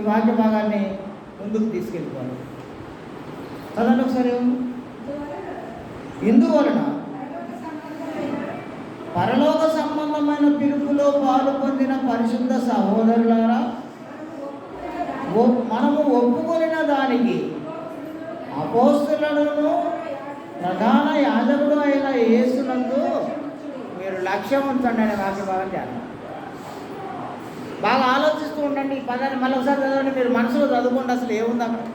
ఈ వాక్య భాగాన్ని ముందుకు తీసుకెళ్ళిపోవాలి. చదవండి ఒకసారి. ఇందువలన పరలోక సంబంధమైన పిలుపులో పాలు పొందిన పరిశుద్ధ సహోదరులారా, మనము ఒప్పుకొనిన దానికి అపోస్తలులను ప్రధాన యాజకుడు అయిన యేసునందు మీరు లక్ష్యం ఉంచండి అనే వాక్య భాగం చేయాలి. బాగా ఆలోచిస్తూ ఉండండి. ఈ పదాన్ని మళ్ళీ ఒకసారి చదవండి. మీరు మనసులో చదువుకోండి. అసలు ఏముంది అక్కడ?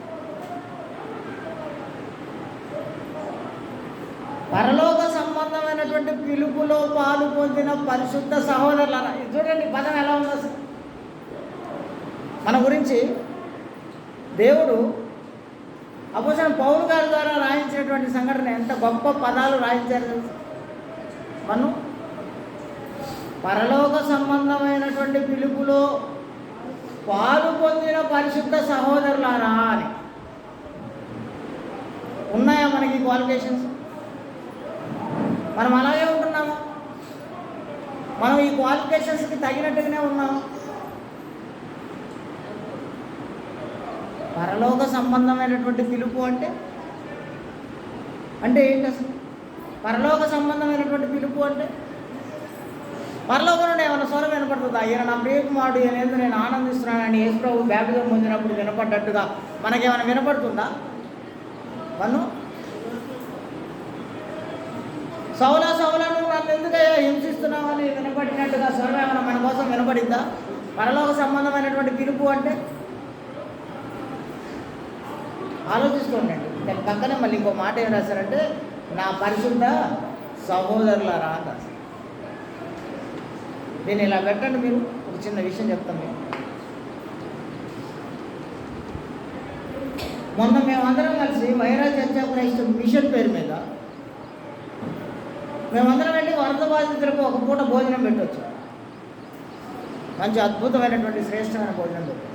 పరలోక సంబంధమైనటువంటి పిలుపులో పాలు పొందిన పరిశుద్ధ సహోదరులారా. చూడండి పదం ఎలా ఉంది అసలు. మన గురించి దేవుడు అపోస్తలుడైన పౌలు గారి ద్వారా రాయించినటువంటి సంఘటన ఎంత గొప్ప పదాలు రాయించారు. మనం పరలోక సంబంధమైనటువంటి పిలుపులో పాలు పొందిన పరిశుద్ధ సహోదరులారా అని ఉన్నాయా మనకి క్వాలిఫికేషన్స్? మనం అలాగే ఉంటున్నాము. మనం ఈ క్వాలిఫికేషన్స్కి తగినట్టుగానే ఉన్నాము. పరలోక సంబంధమైనటువంటి పిలుపు అంటే ఏంటి అసలు? పరలోక సంబంధమైనటువంటి పిలుపు అంటే పరలోకం నుండి ఏమైనా స్వరం వినపడుతుందా? ఈయన నా ప్రియకుమారుడు, ఈయన నేను ఆనందిస్తున్నానని యేసు ప్రభు బాప్తిజం పొందినప్పుడు వినపడ్డట్టుగా మనకేమైనా వినపడుతుందా? వన్ను సౌలా సౌలా నువ్వు నన్ను ఎందుకయ్యా హింసిస్తున్నావు అని వినపడినట్టుగా స్వరం ఏమైనా మన కోసం వినపడిందా? పరలోక సంబంధమైనటువంటి పిలుపు అంటే ఆలోచిస్తూ ఉండండి. దాని పక్కనే మళ్ళీ ఇంకో మాట ఏం రాశారంటే, నా పరిశుద్ధ సహోదరులారా అని రాశారు. దీన్ని ఇలా పెట్టండి. మీరు ఒక చిన్న విషయం చెప్తాం. మేము మొన్న మేమందరం కలిసి వైరా చర్చ క్రైస్ట్ మిషన్ పేరు మీద మేమందరం వెళ్ళి వరద బాధితులకు ఒక పూట భోజనం పెట్టవచ్చు. మంచి అద్భుతమైనటువంటి శ్రేష్టమైన భోజనం పెట్టు.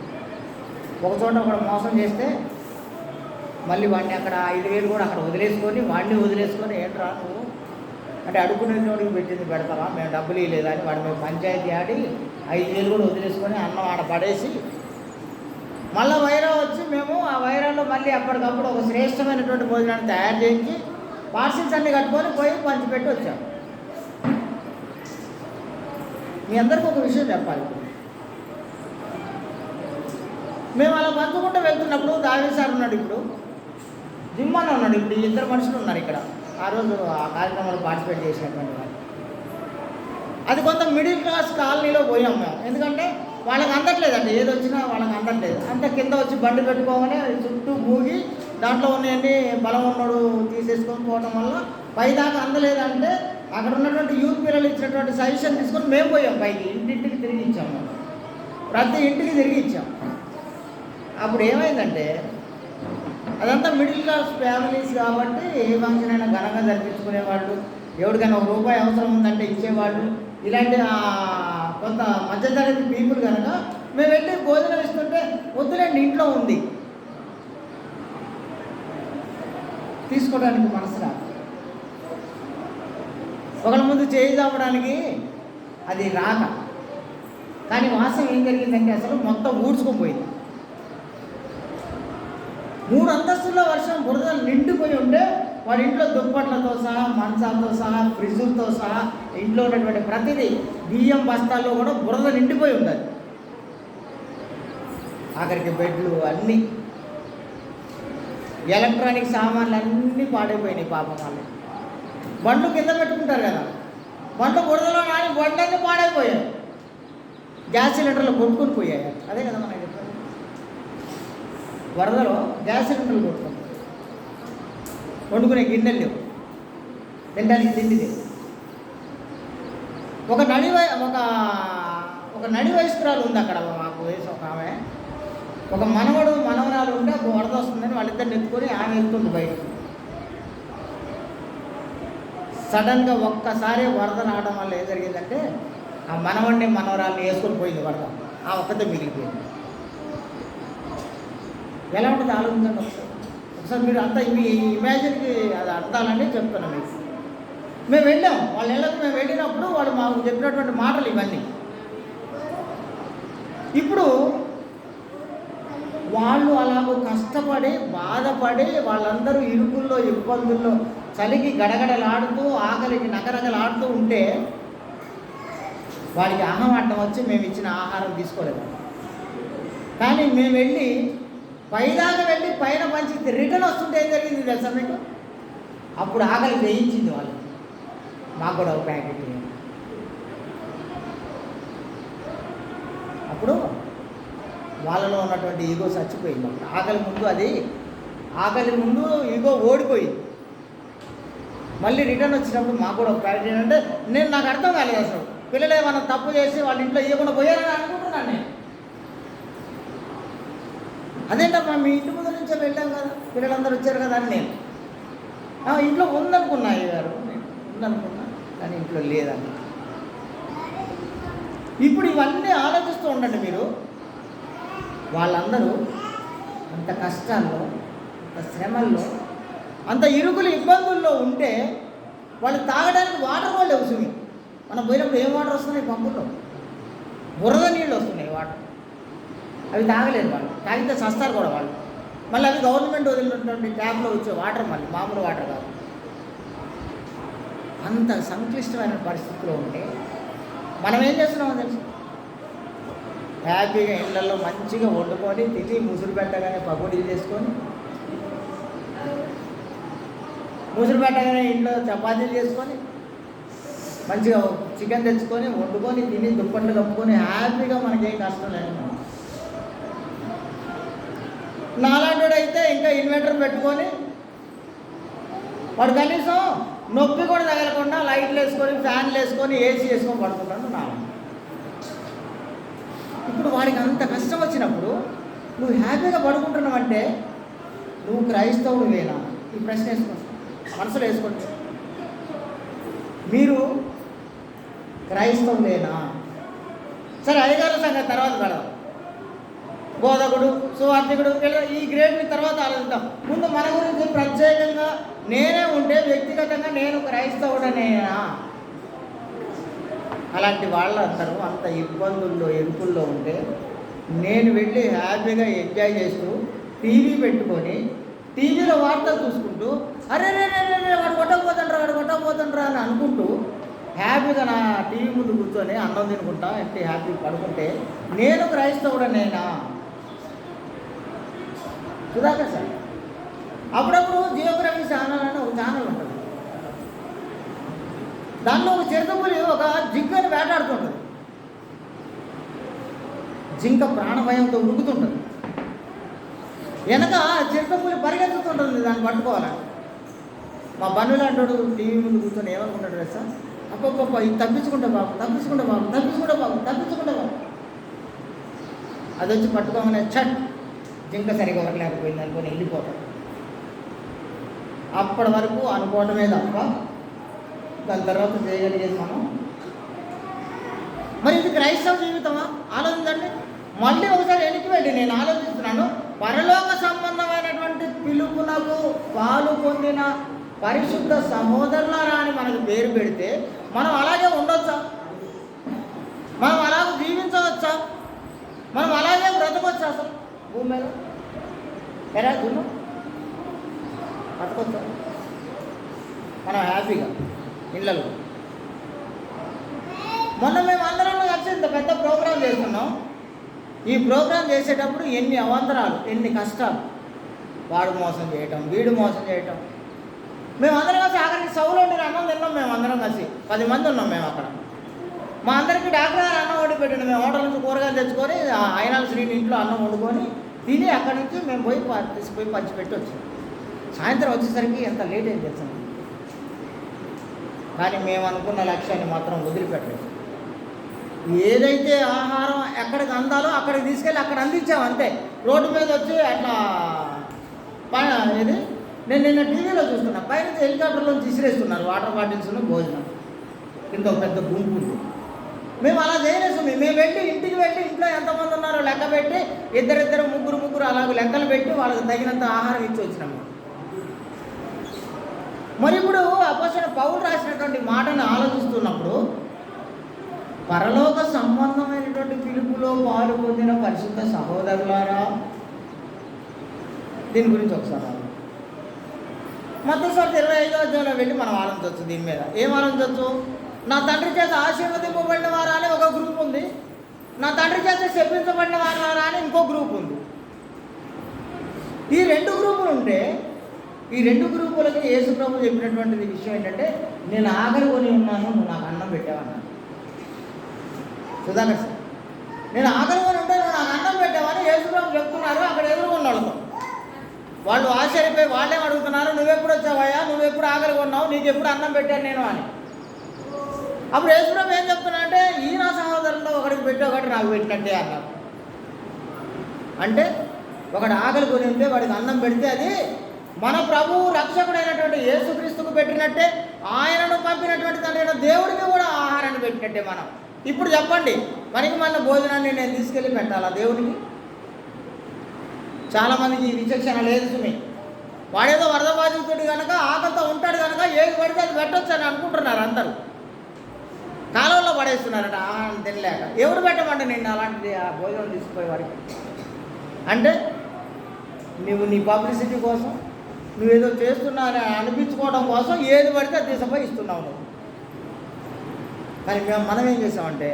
ఒక చోట ఒకడు మోసం చేస్తే మళ్ళీ వాడిని అక్కడ 5,000 కూడా అక్కడ వదిలేసుకొని ఏంట్రా నువ్వు అంటే అడుగునే చోటుకి పెట్టింది పెడతావా, మేము డబ్బులు ఇవ్వలేదా అని వాడు మేము పంచాయతీ ఆడి 5,000 కూడా వదిలేసుకొని అన్నం ఆడ పడేసి మళ్ళీ వైరా వచ్చి మేము ఆ వైరాలో మళ్ళీ అప్పటికప్పుడు ఒక శ్రేష్టమైనటువంటి భోజనాన్ని తయారు చేయించి పార్సిల్స్ అన్నీ కట్టుకొని పోయి పంచిపెట్టి వచ్చాము. మీ అందరికీ ఒక విషయం చెప్పాలి. మేము అలా పంచుకుంటూ వెళ్తున్నప్పుడు దావీ సార్ ఉన్నాడు, ఇప్పుడు జిమ్మన్న ఉన్నాడు, ఇప్పుడు ఈ ఇద్దరు మనుషులు ఉన్నారు ఇక్కడ ఆ రోజు ఆ కార్యక్రమంలో పార్టిసిపేట్ చేసినటువంటి వాళ్ళు. అది కొంత మిడిల్ క్లాస్ కాలనీలో పోయాం మేము. ఎందుకంటే వాళ్ళకి అందట్లేదండి, ఏది వచ్చినా వాళ్ళకి అందట్లేదు. అంత కింద వచ్చి బండి పెట్టుకోగానే చుట్టూ మూగి దాంట్లో ఉన్నాయండి బలం ఉన్నాడు తీసేసుకొని పోవడం వల్ల పైదాకా అందలేదంటే అక్కడ ఉన్నటువంటి యూత్ పిల్లలు ఇచ్చినటువంటి సజెషన్ తీసుకొని మేము పోయాం పైకి. ఇంటింటికి తిరిగి ఇచ్చాము, ప్రతి ఇంటికి తిరిగి ఇచ్చాం. అప్పుడు ఏమైందంటే అదంతా మిడిల్ క్లాస్ ఫ్యామిలీస్ కాబట్టి ఏ ఫంక్షన్ అయినా ఘనంగా జరిపించుకునేవాళ్ళు, ఎవరికైనా ₹1 అవసరం ఉందంటే ఇచ్చేవాళ్ళు. ఇలాంటి కొంత మధ్యతరగతి పీపుల్ కనుక మేము వెళ్ళి భోజనం ఇస్తుంటే వద్దులేండి ఇంట్లో ఉంది తీసుకోవడానికి మనసు రాదు. ఒకళ్ళ ముందు చేయి చాపడానికి అది రాక, కానీ వాసన ఏం జరిగిందంటే అసలు మొత్తం ఊడ్చుకుపోయింది. 3 అంతస్తుల్లో వర్షం బురద నిండిపోయి ఉంటే వాడి ఇంట్లో దుప్పట్లతో సహా, మంచాలతో సహా, ఫ్రిడ్జులతో సహా ఇంట్లో ఉన్నటువంటి ప్రతిదీ బియ్యం బస్తాల్లో కూడా బురద నిండిపోయి ఉంటుంది. ఆఖరికి బెడ్లు అన్నీ, ఎలక్ట్రానిక్ సామాన్లు అన్నీ పాడైపోయినాయి. పాపం వాళ్ళు బండ్లు కింద పెట్టుకుంటారు కదా, బండ్లు బురదలో కానీ బండ్లన్నీ పాడైపోయాయి. గ్యాస్ సిలిండర్లు కొట్టుకుని పోయాయి. అదే కదా మనకి చెప్పారు, వరదలో గ్యాస్ సిలిండర్లు కొట్టుకుంటారు, వండుకునే గిన్నెలు లేవు, తినడానికి తిండి లేదు. ఒక నడి వయస్కురాలు ఉంది అక్కడ, మాకు వయసు ఒక ఆమె, ఒక మనవరాలు ఉంటే వరద వస్తుందని వాళ్ళిద్దరిని ఎత్తుకొని ఆమె వెళ్తుంది బయటకు. సడన్గా ఒక్కసారి వరద రావడం వల్ల ఏం జరిగిందంటే ఆ మనవరాల్ని వేసుకొని పోయింది వరద, ఆ ఒక్కతే మిగిలిపోయింది. ఎలా ఉంటుంది ఆలోచించండి ఒకసారి మీరు అంతా మీ ఇమాజిన్కి అది అర్థాలని చెప్తున్నాం మీకు. మేము వెళ్ళాం వాళ్ళ ఇళ్ళకి, మేము వెళ్ళినప్పుడు వాళ్ళు మాకు చెప్పినటువంటి మాటలు ఇవన్నీ. ఇప్పుడు వాళ్ళు అలాగూ కష్టపడి బాధపడి వాళ్ళందరూ ఇరుకుల్లో ఇబ్బందుల్లో చలికి గడగడలాడుతూ ఆకలికి నగరగలాడుతూ ఉంటే వాడికి అహం అడ్డం వచ్చి మేము ఇచ్చిన ఆహారం తీసుకోలేదు. కానీ మేము వెళ్ళి పైదాకా వెళ్ళి పైన పంచి రిటర్న్ వస్తుంటే ఏం జరిగింది తెలుసా మీకు? అప్పుడు ఆకలి వేయించింది వాళ్ళు, మాకు కూడా ఒక ప్యాకెట్. అప్పుడు వాళ్ళలో ఉన్నటువంటి ఈగో చచ్చిపోయింది. అప్పుడు ఆకలి ముందు ఈగో ఓడిపోయింది. మళ్ళీ రిటర్న్ వచ్చినప్పుడు మాకు కూడా ఒక ప్యాకెట్ అంటే నాకు అర్థం కాలేదు అసలు. పిల్లలు ఏమన్నా తప్పు చేసి వాళ్ళ ఇంట్లో ఇవ్వకుండా పోయారని అనుకుంటున్నాను నేను. అదేంటమ్మా మీ ఇంటి ముందు నుంచే వెళ్ళాం కదా, పిల్లలందరూ వచ్చారు కదా అని నేను ఇంట్లో ఉందనుకున్నా. అయ్యారు ఉందనుకున్నా కానీ ఇంట్లో లేదండి. ఇప్పుడు ఇవన్నీ ఆలోచిస్తూ ఉండండి మీరు. వాళ్ళందరూ అంత కష్టాల్లో, అంత శ్రమల్లో, అంత ఇరుకులు ఇబ్బందుల్లో ఉంటే వాళ్ళు తాగడానికి వాటర్ కూడా లేవు. సుమి మనం పోయినప్పుడు ఏం వాటర్ వస్తున్నాయి? పంపుల్లో బురద నీళ్ళు వస్తున్నాయి వాటర్. అవి తాగలేరు వాళ్ళు, తాగితే సస్తారు కూడా వాళ్ళు. మళ్ళీ అవి గవర్నమెంట్ వదిలినటువంటి ట్యాప్లో వచ్చే వాటర్, మళ్ళీ మామూలు వాటర్ కాదు. అంత సంక్లిష్టమైన పరిస్థితిలో ఉంటే మనం ఏం చేస్తున్నామో తెలుసు, హ్యాపీగా ఇళ్ళల్లో మంచిగా వండుకొని తిని ముసురు పెట్టగానే పకోడీలు చేసుకొని, ముసురు పెట్టగానే ఇంట్లో చపాతీలు చేసుకొని, మంచిగా చికెన్ తెచ్చుకొని వండుకొని తిని దుప్పట్లు కప్పుకొని హ్యాపీగా మనకేం కష్టం లేదు. నాలాంటి అయితే ఇంకా ఇన్వర్టర్ పెట్టుకొని వాడు కనీసం నొప్పి కూడా తగలకుండా లైట్లు వేసుకొని ఫ్యాన్లు వేసుకొని ఏసీ వేసుకొని పడుకుంటాడు నా. ఇప్పుడు వాడికి అంత కష్టం వచ్చినప్పుడు నువ్వు హ్యాపీగా పడుకుంటున్నావంటే నువ్వు క్రైస్తవుడివేనా? ఈ ప్రశ్న వేసుకోండి, మనసులో వేసుకోండి. మీరు క్రైస్తవులేనా? సరే, అయ్యగారు సంగతి తర్వాత పెడదాం. బోధకుడు, సువార్థికుడు, ఈ గ్రేడ్ని తర్వాత ఆలోచిద్దాం. ముందు మన గురించి ప్రత్యేకంగా నేనే ఉంటే వ్యక్తిగతంగా నేను క్రైస్తవుడనేనా? అలాంటి వాళ్ళందరూ అంత ఇబ్బందుల్లో ఇరుకుల్లో ఉంటే నేను వెళ్ళి హ్యాపీగా ఎంజాయ్ చేస్తూ టీవీ పెట్టుకొని టీవీలో వార్తలు చూసుకుంటూ అరే రే రే రే వాడు కొట్టకపోతుండ్రా అని అనుకుంటూ హ్యాపీగా నా టీవీ ముందు కూర్చొని అన్నం తినుకుంటా అంటే హ్యాపీ పడుకుంటే నేను క్రైస్తవుడనేనా? సుధాకర్ సార్ అప్పుడప్పుడు జియోగ్రఫీ ఛానల్ అని ఒక ఛానల్ ఉంటుంది. దానిలో ఒక చిరుతపులి ఒక జింకని వేటాడుతుంటుంది. జింక ప్రాణభయంతో ఉరుకుతుంటుంది. వెనక చిరుతపులి పరిగెత్తుతుంటుంది దాన్ని పట్టుకోవాలని. మా బంధువులు అంటాడు టీవీ ముందు కూర్చొని ఏమనుకుంటాడు కదా సార్, అప్పప్ప ఇది తప్పించుకుంటా బాబు. అది వచ్చి పట్టుకోగానే చట్ జింక సరిగా వరలేకపోయింది అనుకొని వెళ్ళిపోతాడు. అప్పటి వరకు అనుకోవటమే తప్ప దాని తర్వాత చేయగలిగేది మనం. మరి ఇది క్రైస్తవ జీవితమా? ఆలోచించండి. మళ్ళీ ఒకసారి వెనక్కి వెళ్ళి నేను ఆలోచిస్తున్నాను. పరలోక సంబంధమైనటువంటి పిలుపునకు పాలు పొందిన పరిశుద్ధ సహోదరులారా అని మనకు పేరు పెడితే మనం అలాగే ఉండొచ్చా? మనం అలాగే జీవించవచ్చా? మనం అలాగే బ్రతకొచ్చా? అసలు భూమి మీద ఎలా గుళ్ళు బ్రతకొచ్చా మనం హ్యాపీగా ఇళ్ళలో? మొన్న మేము అందరం కలిసి ఇంత పెద్ద ప్రోగ్రాం చేస్తున్నాం. ఈ ప్రోగ్రాం చేసేటప్పుడు ఎన్ని అవాంతరాలు, ఎన్ని కష్టాలు. వాడు మోసం చేయటం, వీడు మోసం చేయటం. మేము అందరం కలిసి ఆఖరికి సౌలో ఉండి అన్నం తిన్నాం. మేము అందరం కలిసి 10 మంది ఉన్నాం మేము అక్కడ. మా అందరికీ డాక్టర్ గారు అన్నం వండి పెట్టండి. మేము హోటల్ నుంచి కూరగాయలు తెచ్చుకొని అయినాల శ్రీని ఇంట్లో అన్నం వండుకొని తిని అక్కడి నుంచి మేము తీసుకుపోయి పంచిపెట్టి వచ్చాం. సాయంత్రం వచ్చేసరికి ఎంత లేట్ అయింది తెలుసాం. కానీ మేము అనుకున్న లక్ష్యాన్ని మాత్రం వదిలిపెట్టలేదు. ఏదైతే ఆహారం ఎక్కడికి అందాలో అక్కడికి తీసుకెళ్ళి అక్కడ అందించాము అంతే. రోడ్డు మీద వచ్చి అట్లా ఇది నేను నిన్న టీవీలో చూస్తున్నా, పైనుంచి హెలికాప్టర్లో విసిరేస్తున్నారు వాటర్ బాటిల్స్ను భోజనం. కింద ఒక పెద్ద గుంపు ఉంది. మేము అలా చేయలేదు. మేము వెళ్ళి ఇంటికి వెళ్ళి ఇంట్లో ఎంతమంది ఉన్నారో లెక్క పెట్టి ఇద్దరు ముగ్గురు అలాగ లెక్కలు పెట్టి వాళ్ళకి తగినంత ఆహారం ఇచ్చి వచ్చినాము. మరి ఇప్పుడు అపోస్తలుడైన పౌలు రాసినటువంటి మాటను ఆలోచిస్తున్నప్పుడు పరలోక సంబంధమైనటువంటి పిలుపులో పాలు పొందిన పరిశుద్ధ సహోదరులారా దీని గురించి ఒకసారి మత్తయి సువార్త 25వ అధ్యాయంలో వెళ్ళి మనం ఆలోచించవచ్చు. దీని మీద ఏం ఆలోచించవచ్చు? నా తండ్రి చేత ఆశీర్వదింపబడిన వారా అని ఒక గ్రూప్ ఉంది, నా తండ్రి చేత శపించబడిన వారా అని ఇంకో గ్రూప్ ఉంది. ఈ రెండు గ్రూపులు ఉంటే ఈ రెండు గ్రూపులకి యేసు ప్రభు చెప్పినటువంటి విషయం ఏంటంటే, నేను ఆకలి కొని ఉన్నాను, నువ్వు నాకు అన్నం పెట్టావన్నాను. సుధాకర్ సార్, నేను ఆకలి కొని ఉంటే నువ్వు నాకు అన్నం పెట్టావని యేసు ప్రభు చెప్తున్నారు. అక్కడ ఎదురుకున్న వాళ్ళతో వాళ్ళు ఆశ్చర్యపోయి వాళ్ళేం అడుగుతున్నారు, నువ్వెప్పుడు వచ్చావయ్యా, నువ్వెప్పుడు ఆకలి కొన్నావు, నీకు ఎప్పుడు అన్నం పెట్టాను నేను అని. అప్పుడు యేసు ప్రభు ఏం చెప్తున్నా అంటే, ఈ నా సహోదరుల్లో ఒకడికి పెట్టి ఒకటి నాకు పెట్టినట్టే అన్నారు. అంటే ఒకడు ఆకలి కొని ఉంటే వాడికి అన్నం పెడితే అది మన ప్రభువు రక్షకుడైనటువంటి యేసుక్రీస్తుకు పెట్టినట్టే, ఆయనను పంపినటువంటి తండ్రి అయిన దేవుడికి కూడా ఆహారాన్ని పెట్టినట్టే మనం. ఇప్పుడు చెప్పండి, మనకి మన భోజనాన్ని నేను తీసుకెళ్ళి పెట్టాలా దేవుడికి? చాలామందికి ఈ విచక్షణ లేదు సుమి. వాడేదో వరద బాధితుడు కనుక ఆకలితో ఉంటాడు కనుక ఏది పడితే అది పెట్టొచ్చు అని అనుకుంటున్నారు అందరూ. కాలంలో పడేస్తున్నారట తినలేక. ఎవరు పెట్టమంటే నిన్ను అలాంటిది ఆ భోజనం తీసుకుపోయే వారికి? అంటే నువ్వు నీ పబ్లిసిటీ కోసం, నువ్వేదో చేస్తున్నావు అనిపించుకోవడం కోసం ఏది పడితే అది తీసుకుపోయి ఇస్తున్నావు నువ్వు. కానీ మనం ఏం చేసామంటే,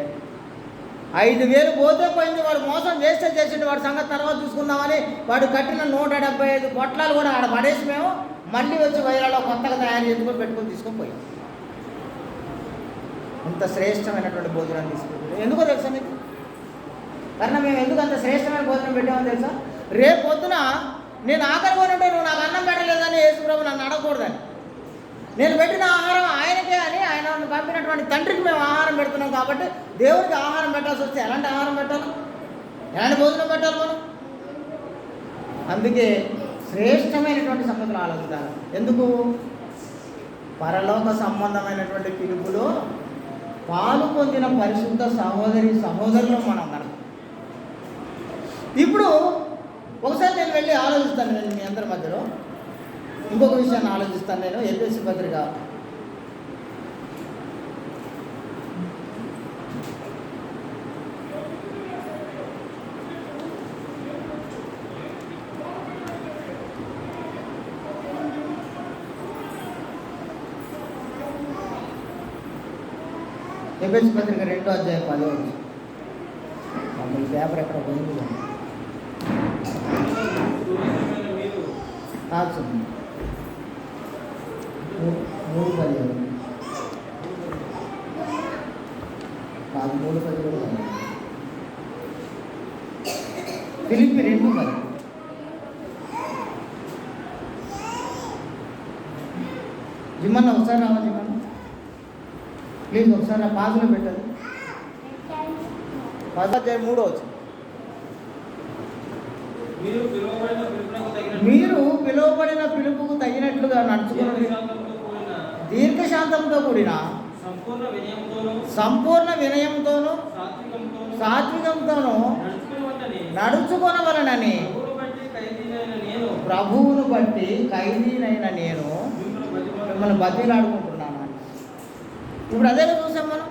5,000 పోతే పోయింది, వాడు మోసం చేసిండు, వాడి సంగతి తర్వాత చూసుకుందామని వాడు కట్టిన 175 పొట్లాలు కూడా ఆడ పడేసి మేము మళ్ళీ వచ్చి వైరాలో కొత్తగా తయారు చేసుకొని పెట్టుకొని తీసుకొని పోయాం. ఇంత శ్రేష్టమైనటువంటి భోజనం తీసుకుంటాం. ఎందుకో తెలుసా మీకు? കാരണം మేము ఎందుకు అంత శ్రేష్టమైన భోజనం పెట్టామో తెలుసా? రేపు పొద్దున నేను ఆకలి కొని ఉంటే నువ్వు నాకు అన్నం పెట్టలేదని యేసు ప్రభు నన్ను అడగకూడదని. నేను పెట్టిన ఆహారం ఆయనకే అని, ఆయన పంపినటువంటి తండ్రికి మేము ఆహారం పెడుతున్నాం కాబట్టి దేవుడికి ఆహారం పెట్టాల్సి వస్తే ఎలాంటి ఆహారం పెట్టాలి, ఎలాంటి భోజనం పెట్టాలి మనం? అందుకే శ్రేష్టమైనటువంటి సంగతులు ఆలోచిస్తాను. ఎందుకు? పరలోక సంబంధమైనటువంటి పిలుపులో పాలు పొందిన పరిశుద్ధ సహోదరులు మనం కనుక. ఇప్పుడు ఒకసారి నేను వెళ్ళి ఆలోచిస్తాను, నేను మీ అందరి మధ్యలో ఇంకొక విషయాన్ని ఆలోచిస్తాను. నేను ఎఫెసీ పత్రిక 2వ అధ్యాయం 10వ వచనం. మమ్మల్ని పేపర్ ఎక్కడ పోయింది కాదు, 3:10 కాదు, 3:10 కూడా కాదు. ఫిలిప్పీ 2:10. జిమ్మన్న ఒకసారి రావా? జిమ్మన్న ప్లీజ్ ఒకసారి నా పాజులో పెట్టదు. 3వ వచనం. మీరు పిలువబడిన పిలుపుకు తగినట్లుగా నడుచుకుని దీర్ఘశాంతంతో కూడిన సంపూర్ణ వినయంతోనూ సాత్వికంతోనూ నడుచుకొనవలనని ప్రభువును బట్టి ఖైదీనైన నేను మిమ్మల్ని బతిలాడుకుంటున్నాను. ఇప్పుడు అదే చూసాం మనం.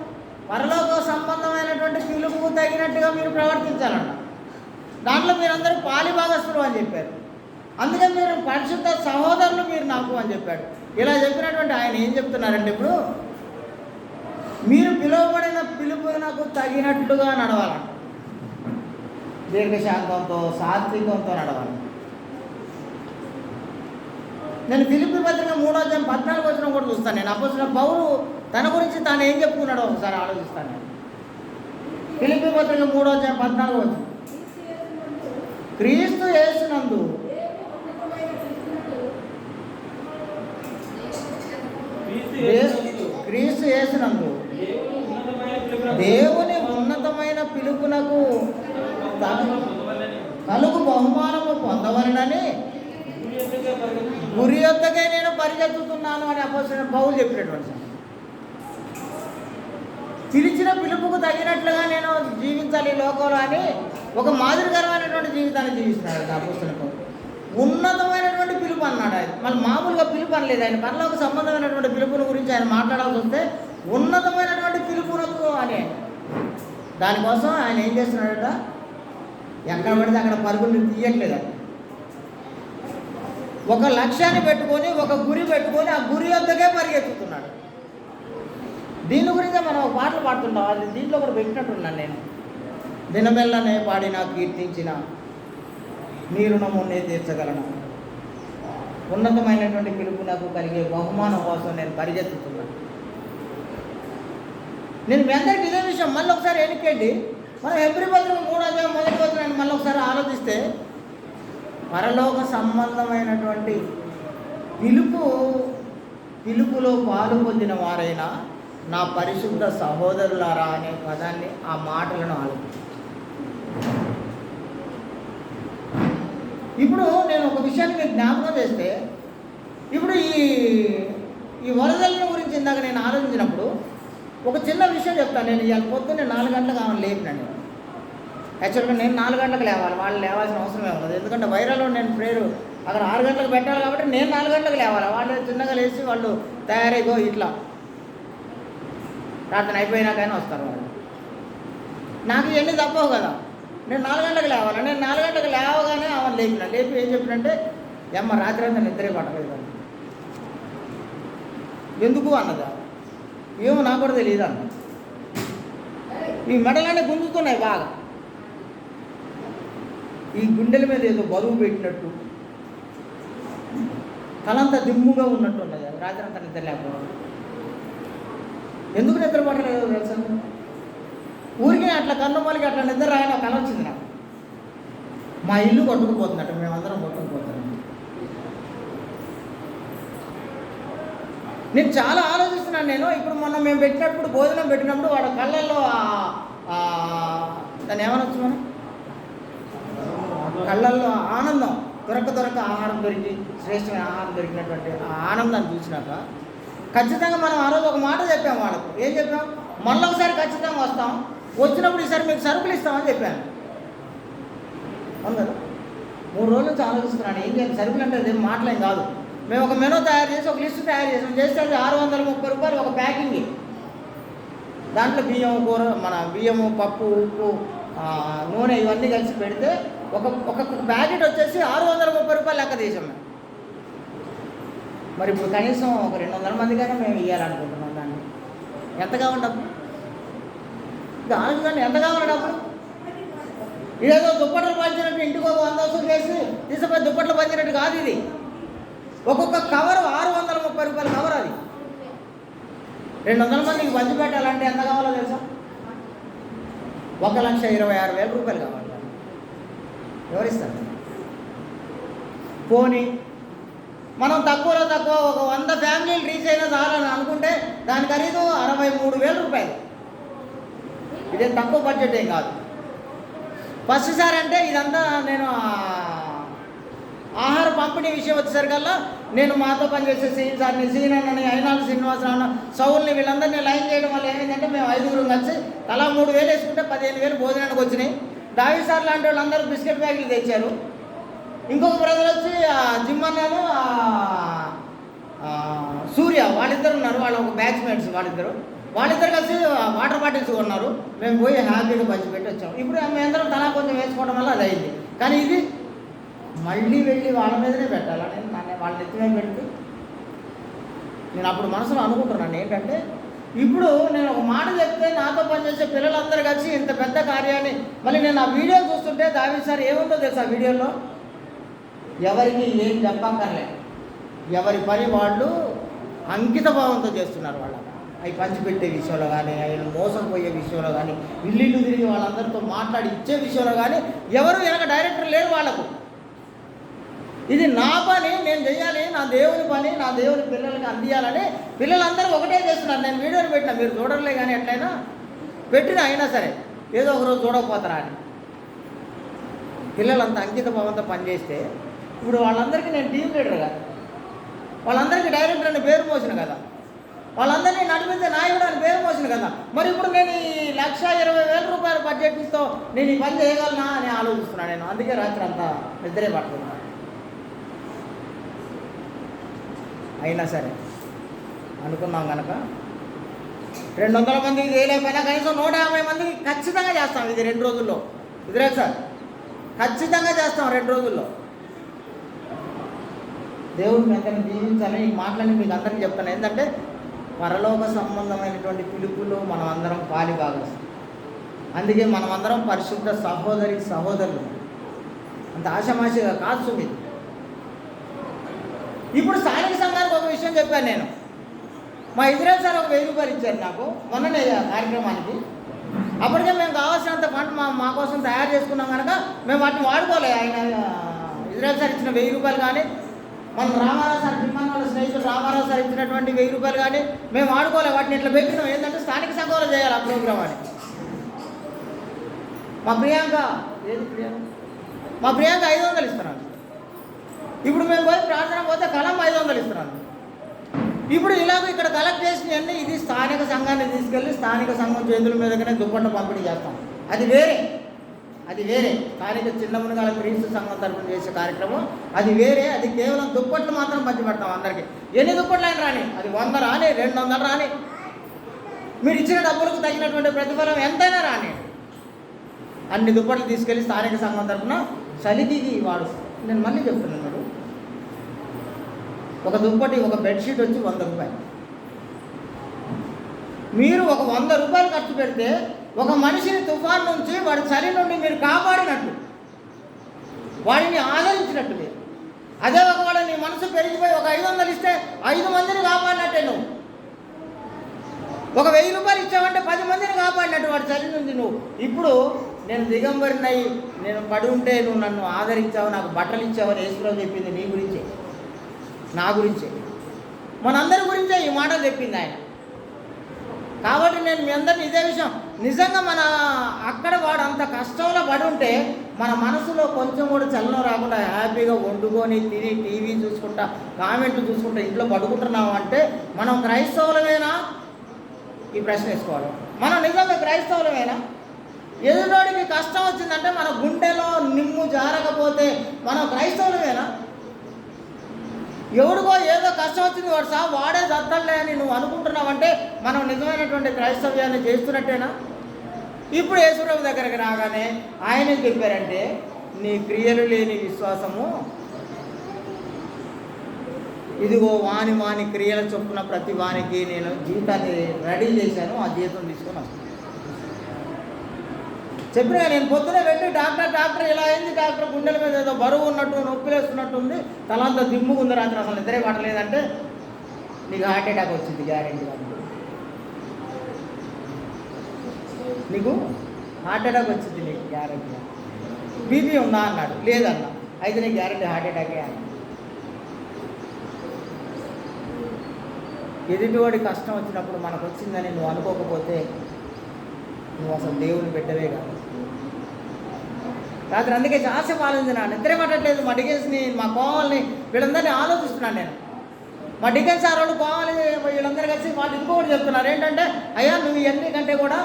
పరలోక సంబంధమైనటువంటి పిలుపుకు తగినట్టుగా మీరు ప్రవర్తించాలన్న దాంట్లో మీరందరూ పాలిభాగస్తులు అని చెప్పారు. అందుకని మీరు పరిశుద్ధ సహోదరులు మీరు నాకు అని చెప్పాడు. ఇలా చెప్పినటువంటి ఆయన ఏం చెప్తున్నారంటే, ఇప్పుడు మీరు పిలువబడిన పిలుపునకు తగినట్లుగా నడవాలంట. దీర్ఘశాంతంతో సాత్వికంతో నడవాలి. నేను ఫిలిప్పీ పత్రిక 3వ అధ్యాయం 14వ వచనం కూడా చూస్తాను. నేను అపోస్తలుడైన పౌలు తన గురించి తాను ఏం చెప్పుకున్నాడో ఒకసారి ఆలోచిస్తాను. నేను ఫిలిప్పీ పత్రిక 3వ అధ్యాయం 14వ వచనం. క్రీస్తు యేసునందు దేవుని ఉన్నతమైన పిలుపునకు కలుగు బహుమానము పొందవలనని గురి యొద్దకే నేను పరిగెత్తుతున్నాను అని అపోస్తలుడైన పౌలు చెప్పినటువంటి. పిలిచిన పిలుపుకు తగినట్లుగా నేను జీవించాలి ఈ లోకంలో అని ఒక మాదిరికరమైనటువంటి జీవితాన్ని జీవిస్తున్నాడు అపోస్తలుడైన పౌలు. ఉన్నతమైనటువంటి పిలుపు అన్నాడు ఆయన. మళ్ళీ మామూలుగా పిలుపు అనలేదు ఆయన. పరలోక సంబంధమైనటువంటి పిలుపుని గురించి ఆయన మాట్లాడాల్సి వస్తే ఉన్నతమైనటువంటి పిలుపునకు అని. దానికోసం ఆయన ఏం చేస్తున్నాడట, ఎక్కడ పడితే అక్కడ పరుగులు తీయట్లేదు. ఒక లక్ష్యాన్ని పెట్టుకొని, ఒక గురి పెట్టుకొని ఆ గురి వద్దకే పరిగెత్తుతున్నాడు. దీని గురించే మనం ఒక పాటలు పాడుతుంటాం. అది దీంట్లో కూడా పెట్టినట్టున్నాను నేను. దినమెల్లనే పాడినా కీర్తించిన నీ రుణము నే తీర్చగలను. ఉన్నతమైనటువంటి పిలుపు నాకు కలిగే బహుమానం కోసం నేను పరిగెత్తుతున్నాను. నేను మీ అందరికీ ఇదే విషయం మళ్ళీ ఒకసారి ఎన్నికండి. మనం హెబ్రీ పత్రిక 3వ మొదటి వచనాన్ని మళ్ళీ ఒకసారి ఆలోచిస్తే, పరలోక సంబంధమైనటువంటి పిలుపులో పాలు పొందిన వారైనా నా పరిశుద్ధ సహోదరులారా అనే పదాన్ని, ఆ మాటలను ఆలోచించాను. ఇప్పుడు నేను ఒక విషయాన్ని మీకు జ్ఞాపకం చేస్తే, ఇప్పుడు ఈ వరదల గురించి ఇందాక నేను ఆలోచించినప్పుడు ఒక చిన్న విషయం చెప్తాను. నేను ఇవాళ పొద్దున్నే 4 గంటలకు ఆమె లేపినాను. యాక్చువల్గా నేను 4 గంటలకు లేవాలి, వాళ్ళు లేవాల్సిన అవసరమే ఉండదు. ఎందుకంటే వైరాలో నేను ప్రేయర్ అక్కడ 6 గంటలకు పెట్టాలి కాబట్టి నేను 4 గంటలకు లేవాలి. వాళ్ళు చిన్నగా లేచి వాళ్ళు తయారైగో ఇట్లా ప్రార్థన అయిపోయినాకైనా వస్తారు వాళ్ళు. నాకు ఇవన్నీ తప్పవు కదా. నేను 4 గంటలకు లేవాలి. నేను 4 గంటలకు లేవగానే ఆమె లేపి ఏం చెప్పినంటే, అమ్మ రాత్రి అంతా నిద్రే పట్టలేదు అని. ఎందుకు అన్నదా? ఏమో నాకు కూడా తెలియదు అన్న. ఈ మెడలన్నీ గుంజుతున్నాయి బాగా. ఈ గుండెల మీద ఏదో బరువు పెట్టినట్టు, తలంతా దిమ్ముగా ఉన్నట్టు ఉన్నది. రాత్రి అంతా నిద్ర లేకపోవడం. ఎందుకు నిద్ర పట్టలేదు తెలుసా? ఊరికే అట్లా కన్నుమలికి అట్లా నిద్ర రాయని ఒక కళ వచ్చింది నాకు. మా ఇల్లు కొట్టుకుపోతున్నట్టు, మేమందరం కొట్టుకుపోతున్నాం. నేను చాలా ఆలోచిస్తున్నాను. నేను ఇప్పుడు మొన్న మేము పెట్టినప్పుడు, భోజనం పెట్టినప్పుడు వాడు కళ్ళల్లో దాన్ని ఏమనొచ్చు మనం, కళ్ళల్లో ఆనందం, దొరక ఆహారం దొరికి, శ్రేష్టమైన ఆహారం దొరికినటువంటి ఆ ఆనందాన్ని చూసినాక ఖచ్చితంగా మనం ఆ రోజు ఒక మాట చెప్పాం వాళ్ళకు. ఏం చెప్పాం? మళ్ళీ ఒకసారి ఖచ్చితంగా వస్తాం, వచ్చినప్పుడు ఈసారి మీకు సరుకులు ఇస్తామని చెప్పాను. అవును కదా. 3 రోజుల నుంచి ఆలోచిస్తున్నాను ఏం చేయాలి. సరుకులు అంటే అదేం మాటలేం కాదు. మేము ఒక మెనూ తయారు చేసి, ఒక లిస్టు తయారు చేసాం. చేస్తే అది 630 రూపాయలు ఒక ప్యాకింగ్. దాంట్లో బియ్యం, కూర, మన బియ్యము, పప్పు, ఉప్పు, నూనె ఇవన్నీ కలిసి పెడితే ఒక ప్యాకెట్ వచ్చేసి 630 రూపాయలు లెక్క తీసాం మేము. మరి ఇప్పుడు కనీసం ఒక 200 మందికైనా మేము ఇవ్వాలనుకుంటున్నాం. దాన్ని ఎంత కావాలి డబ్బు? ఇది ఆలోచించండి, ఎంత కావాలి డబ్బులు? ఇదేదో దుప్పట్లు పంచినట్టు ఇంటికి ఒక 100 వసూలు చేసి తీసుకుపోయి దుప్పట్లు పంచినట్టు కాదు ఇది. ఒక్కొక్క కవరు 630 రూపాయల కవర్. అది 200 మందికి పంచి పెట్టాలంటే ఎంత కావాలో తెలుసా? 1,26,000 రూపాయలు కావాలి. ఎవరిస్తారు? పోనీ మనం తక్కువలో తక్కువ ఒక 100 ఫ్యామిలీలు రీచ్ అయినా చాలని అనుకుంటే దాని ఖరీదు 63,000 రూపాయలు. ఇదేం తక్కువ బడ్జెట్ ఏం కాదు. ఫస్ట్ సారి అంటే ఇదంతా నేను ఆహార పంపిణీ విషయం వచ్చేసరికల్లా నేను మాతో పనిచేసే సీన్ సార్ని, సీన్ అన్నని, అయినాలు శ్రీనివాసరావు అన్న, సౌల్ని, వీళ్ళందరినీ లైన్ చేయడం వల్ల ఏమైందంటే మేము 5గురం కలిసి తలా 3,000 వేసుకుంటే 15,000 భోజనానికి వచ్చినాయి. దావి సార్ లాంటి వాళ్ళు అందరూ బిస్కెట్ ప్యాకెట్లు తెచ్చారు. ఇంకొక బ్రదర్ వచ్చి జిమ్ అన్నాను, సూర్య, వాళ్ళిద్దరు ఉన్నారు. వాళ్ళు ఒక బ్యాచ్మేట్స్. వాళ్ళిద్దరు కలిసి వాటర్ బాటిల్స్ కొన్నారు. మేము పోయి హ్యాపీగా పంచిపెట్టి వచ్చాము. ఇప్పుడు మేము అందరం తలా కొంచెం వేసుకోవడం వల్ల అది అయింది. కానీ ఇది మళ్ళీ వెళ్ళి వాళ్ళ మీదనే పెట్టాలని వాళ్ళ నెత్తిమే పెట్టి నేను అప్పుడు మనసులో అనుకుంటున్నాను ఏంటంటే, ఇప్పుడు నేను ఒక మాట చెప్తే నాతో పనిచేసే పిల్లలందరూ కలిసి ఇంత పెద్ద కార్యాన్ని, మళ్ళీ నేను ఆ వీడియో చూస్తుంటే దావి సార్ ఏముందో తెలుసు ఆ వీడియోలో, ఎవరికి ఏం చెప్పక్కర్లే, ఎవరి పని వాళ్ళు అంకిత భావంతో చేస్తున్నారు. వాళ్ళు అవి పంచిపెట్టే విషయంలో కానీ, ఆయన మోసం పోయే విషయంలో కానీ, ఇల్లు తిరిగి వాళ్ళందరితో మాట్లాడి ఇచ్చే విషయంలో కానీ ఎవరు వెనక డైరెక్టర్ లేరు వాళ్ళకు. ఇది నా పని, నేను చెయ్యాలి, నా దేవుని పని, నా దేవుని పిల్లలకి అందియాలని పిల్లలందరూ ఒకటే చేస్తున్నారు. నేను వీడియోని పెట్టినా, మీరు చూడలే కానీ ఎట్లయినా పెట్టినా అయినా సరే ఏదో ఒకరోజు చూడకపోతారా అని. పిల్లలంతా అంకిత భావంతో పనిచేస్తే ఇప్పుడు వాళ్ళందరికీ నేను టీం లీడర్ కదా, వాళ్ళందరికీ డైరెక్టర్ అని పేరు మోసిన కదా, వాళ్ళందరినీ నడిపించే నాయకుడు అని పేరు మోసిన కదా. మరి ఇప్పుడు నేను ఈ 1,20,000 రూపాయల బడ్జెట్తో నేను ఈ పని చేయగలనా అని ఆలోచిస్తున్నాను నేను. అందుకే రాత్రి అంతా నిద్రే పడుతున్నాను. అయినా సరే అనుకున్నాం కనుక 200 మందికి చేయలేకపోయినా కనీసం 150 మందికి ఖచ్చితంగా చేస్తాం. ఇది 2 రోజుల్లో. ఇదిరే సార్, ఖచ్చితంగా చేస్తాం 2 రోజుల్లో. దేవుడు మీ అందరిని దీవించాలని ఈ మాటలని మీకు అందరికీ చెప్తాను. ఏంటంటే పరలోక సంబంధమైనటువంటి పిలుపులో మనం అందరం పాలి భాగస్వాములు. అందుకే మనం అందరం పరిశుద్ధ సహోదరులు. అంత ఆషామాషిగా కాదు సుమిత్. ఇప్పుడు స్థానిక సంఘానికి ఒక విషయం చెప్పాను నేను. మా ఇజ్రాయెల్ సార్ ఒక 1000 రూపాయలు ఇచ్చారు నాకు మొన్ననే కార్యక్రమానికి. అప్పటికే మేము కావాల్సినంత ఫండ్ మా కోసం తయారు చేసుకున్నాం కనుక మేము వాటిని వాడుకోలే. ఆయన ఇజ్రాయెల్ సార్ ఇచ్చిన 1000 రూపాయలు కానీ, మన రామారావు సార్ జిమ్మాన్ వాళ్ళ స్నేహితుడు రామారావు సార్ ఇచ్చినటువంటి 1000 రూపాయలు కానీ మేము వాడుకోలే. వాటిని ఇట్లా పెట్టినాం. ఏంటంటే స్థానిక సంఘంలో చేయాలి ఆ ప్రోగ్రామ్ అని. మా ప్రియాంక 500 ఇస్తున్నాను. ఇప్పుడు మేము పోయి ప్రార్థన పోతే కలం 500 ఇస్తున్నాను. ఇప్పుడు ఇలాగ ఇక్కడ కలెక్ట్ చేసినవన్నీ ఇది స్థానిక సంఘాన్ని తీసుకెళ్ళి స్థానిక సంఘం చేతుల మీదగానే దుప్పట్ల పంపిణీ చేస్తాం. అది వేరే. స్థానిక చిన్న మునగాల క్రీస్తు సంఘం తరపున చేసే కార్యక్రమం అది వేరే. అది కేవలం దుప్పట్లు మాత్రం పంచిపెడతాం అందరికీ. ఎన్ని దుప్పట్లు అయినా రాని, అది 100 రాని 200 రాని, మీరు ఇచ్చిన డబ్బులకు తగినటువంటి ప్రతిఫలం ఎంతైనా రాని, అన్ని దుప్పట్లు తీసుకెళ్ళి స్థానిక సంఘం తరపున చలికి వాడు. నేను మళ్ళీ చెప్తున్నాను, ఒక దుప్పటి ఒక బెడ్షీట్ వచ్చి 100 రూపాయలు. మీరు ఒక 100 రూపాయలు ఖర్చు పెడితే ఒక మనిషిని తుఫాన్ నుంచి వాడి చలి నుండి మీరు కాపాడినట్టు, వాడిని ఆదరించినట్టు మీరు. అదే ఒకవేళ నీ మనసు పెరిగిపోయి ఒక 500 ఇస్తే 5 మందిని కాపాడినట్టే నువ్వు. ఒక 1000 రూపాయలు ఇచ్చావంటే 10 మందిని కాపాడినట్టు వాడి చలి నుంచి నువ్వు. ఇప్పుడు నేను దిగంబరినై నేను పడి ఉంటే నువ్వు నన్ను ఆదరించావు, నాకు బట్టలు ఇచ్చావని యేసుప్రభు చెప్పింది నీ గురించే, నా గురించే, మనందరి గురించే ఈ మాట చెప్పింది ఆయన. కాబట్టి నేను మీ అందరినీ ఇదే విషయం, నిజంగా మన అక్కడ వాడు అంత కష్టంలో పడి ఉంటే మన మనసులో కొంచెం కూడా చలనం రాకుండా హ్యాపీగా వండుకొని తిని టీవీ చూసుకుంటా కామెంట్లు చూసుకుంటా ఇంట్లో పడుకుంటున్నాము అంటే మనం క్రైస్తవులమేనా? ఈ ప్రశ్న వేసుకోవాలి. మనం నిజంగా క్రైస్తవులమేనా? ఎదురోడికి కష్టం వచ్చిందంటే మన గుండెలో నిమ్ము జారకపోతే మనం క్రైస్తవులమేనా? ఎవడికో ఏదో కష్టం వచ్చింది వాడే దత్తలే అని నువ్వు అనుకుంటున్నావంటే మనం నిజమైనటువంటి క్రైస్తవ్యాన్ని చేస్తున్నట్టేనా? ఇప్పుడు యేసుప్రభు దగ్గరికి రాగానే ఆయన ఏం చెప్పారంటే, నీ క్రియలు లేని విశ్వాసము ఇదిగో వాని క్రియల చొప్పున ప్రతి వానికి నేను జీతాన్ని రెడీ చేశాను, ఆ జీతం తీసుకొని వస్తాను. చెప్పినా నేను పొద్దునే వెళ్ళి డాక్టర్ ఇలా అయింది, డాక్టర్ గుండెల మీద ఏదో బరువు ఉన్నట్టు నొప్పిలేస్తున్నట్టు ఉంది, తలంతా దిమ్ముగా ఉంది, రాత్రి అసలు నిద్రే పట్టలేదంటే నీకు హార్ట్ అటాక్ వచ్చింది గ్యారెంటీ. నీకు హార్ట్ అటాక్ వచ్చింది, నీకు గ్యారెంటీ. బీపీ ఉందా అన్నాడు, లేదన్నా, అయితే నీకు గ్యారెంటీ హార్ట్ అటాకే అన్నాడు. ఎదుటివాడి కష్టం వచ్చినప్పుడు మనకు వచ్చిందని నువ్వు అనుకోకపోతే నువ్వు అసలు దేవుని బిడ్డవే కాదు. రాత్రి అందుకే చాలాసేపు ఆలోచించిన, నిద్ర పట్టట్లేదు. మా డికెన్స్ని, మా కోవాలని, వీళ్ళందరినీ ఆలోచిస్తున్నాను నేను. మా డికెన్స్ సార్ వాళ్ళు కోవాలి వీళ్ళందరూ కలిసి వాళ్ళు ఇంకొకటి చెప్తున్నారు ఏంటంటే, అయ్యా నువ్వు ఇవన్నీ కంటే కూడా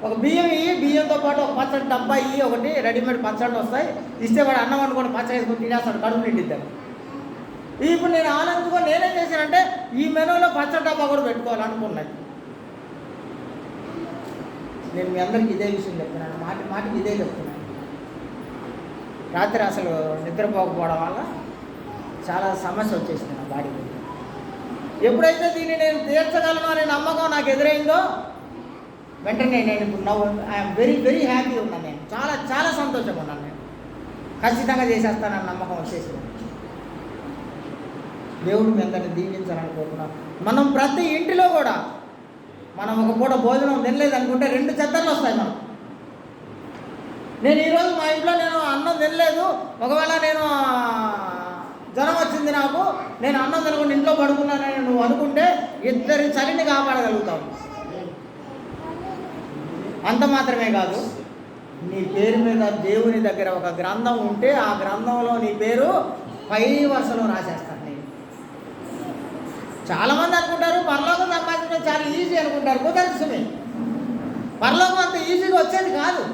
ఒక బియ్యంతో పాటు ఒక పచ్చడి డబ్బా ఒకటి రెడీమేడ్ పచ్చళ్ళు వస్తాయి, ఇస్తే వాడు అన్నం వండుకొని పచ్చడి వేసుకొని తినేస్తాడు, కడుపు నిండిద్దాం. ఇప్పుడు నేను ఆలోచించుకొని నేనేం చేశానంటే ఈ మెనూలో పచ్చడి డబ్బా కూడా పెట్టుకోవాలనుకున్నాను. నేను మీ అందరికీ ఇదే విషయం చెప్తున్నాను, మాటికి ఇదే చెప్తున్నాను. రాత్రి అసలు నిద్రపోకపోవడం వల్ల చాలా సమస్య వచ్చేసింది నా బాడీకి. ఎప్పుడైతే దీన్ని నేను తీర్చగలను అనే నమ్మకం నాకు ఎదురైందో వెంటనే నేను ఇప్పుడు ఐఎమ్ వెరీ హ్యాపీ ఉన్నాను. నేను చాలా సంతోషంగా ఉన్నాను. నేను ఖచ్చితంగా చేసేస్తానన్న నమ్మకం వచ్చేసింది. దేవుడు మీ అందరిని దీవించాలనుకుంటున్నాం. మనం ప్రతి ఇంటిలో కూడా మనం ఒక పూట భోజనం తినలేదు అనుకుంటే 2 చెత్తర్లు వస్తాయి మనం. నేను ఈరోజు మా ఇంట్లో నేను అన్నం తినలేదు, ఒకవేళ నేను జ్వరం వచ్చింది నాకు, నేను అన్నం తినకుండా ఇంట్లో పడుకున్నానని నువ్వు అనుకుంటే 2 చలిని కాపాడగలుగుతావు. అంత మాత్రమే కాదు, నీ పేరు మీద దేవుని దగ్గర ఒక గ్రంథం ఉంటే ఆ గ్రంథంలో నీ పేరు పై వరుసలో రాసేస్తాను. నేను చాలామంది అనుకుంటారు పరలోకం సంపాదించడం చాలా ఈజీ అనుకుంటారు. కుదరదు. పరలోకం అంత ఈజీగా వచ్చేది కాదు.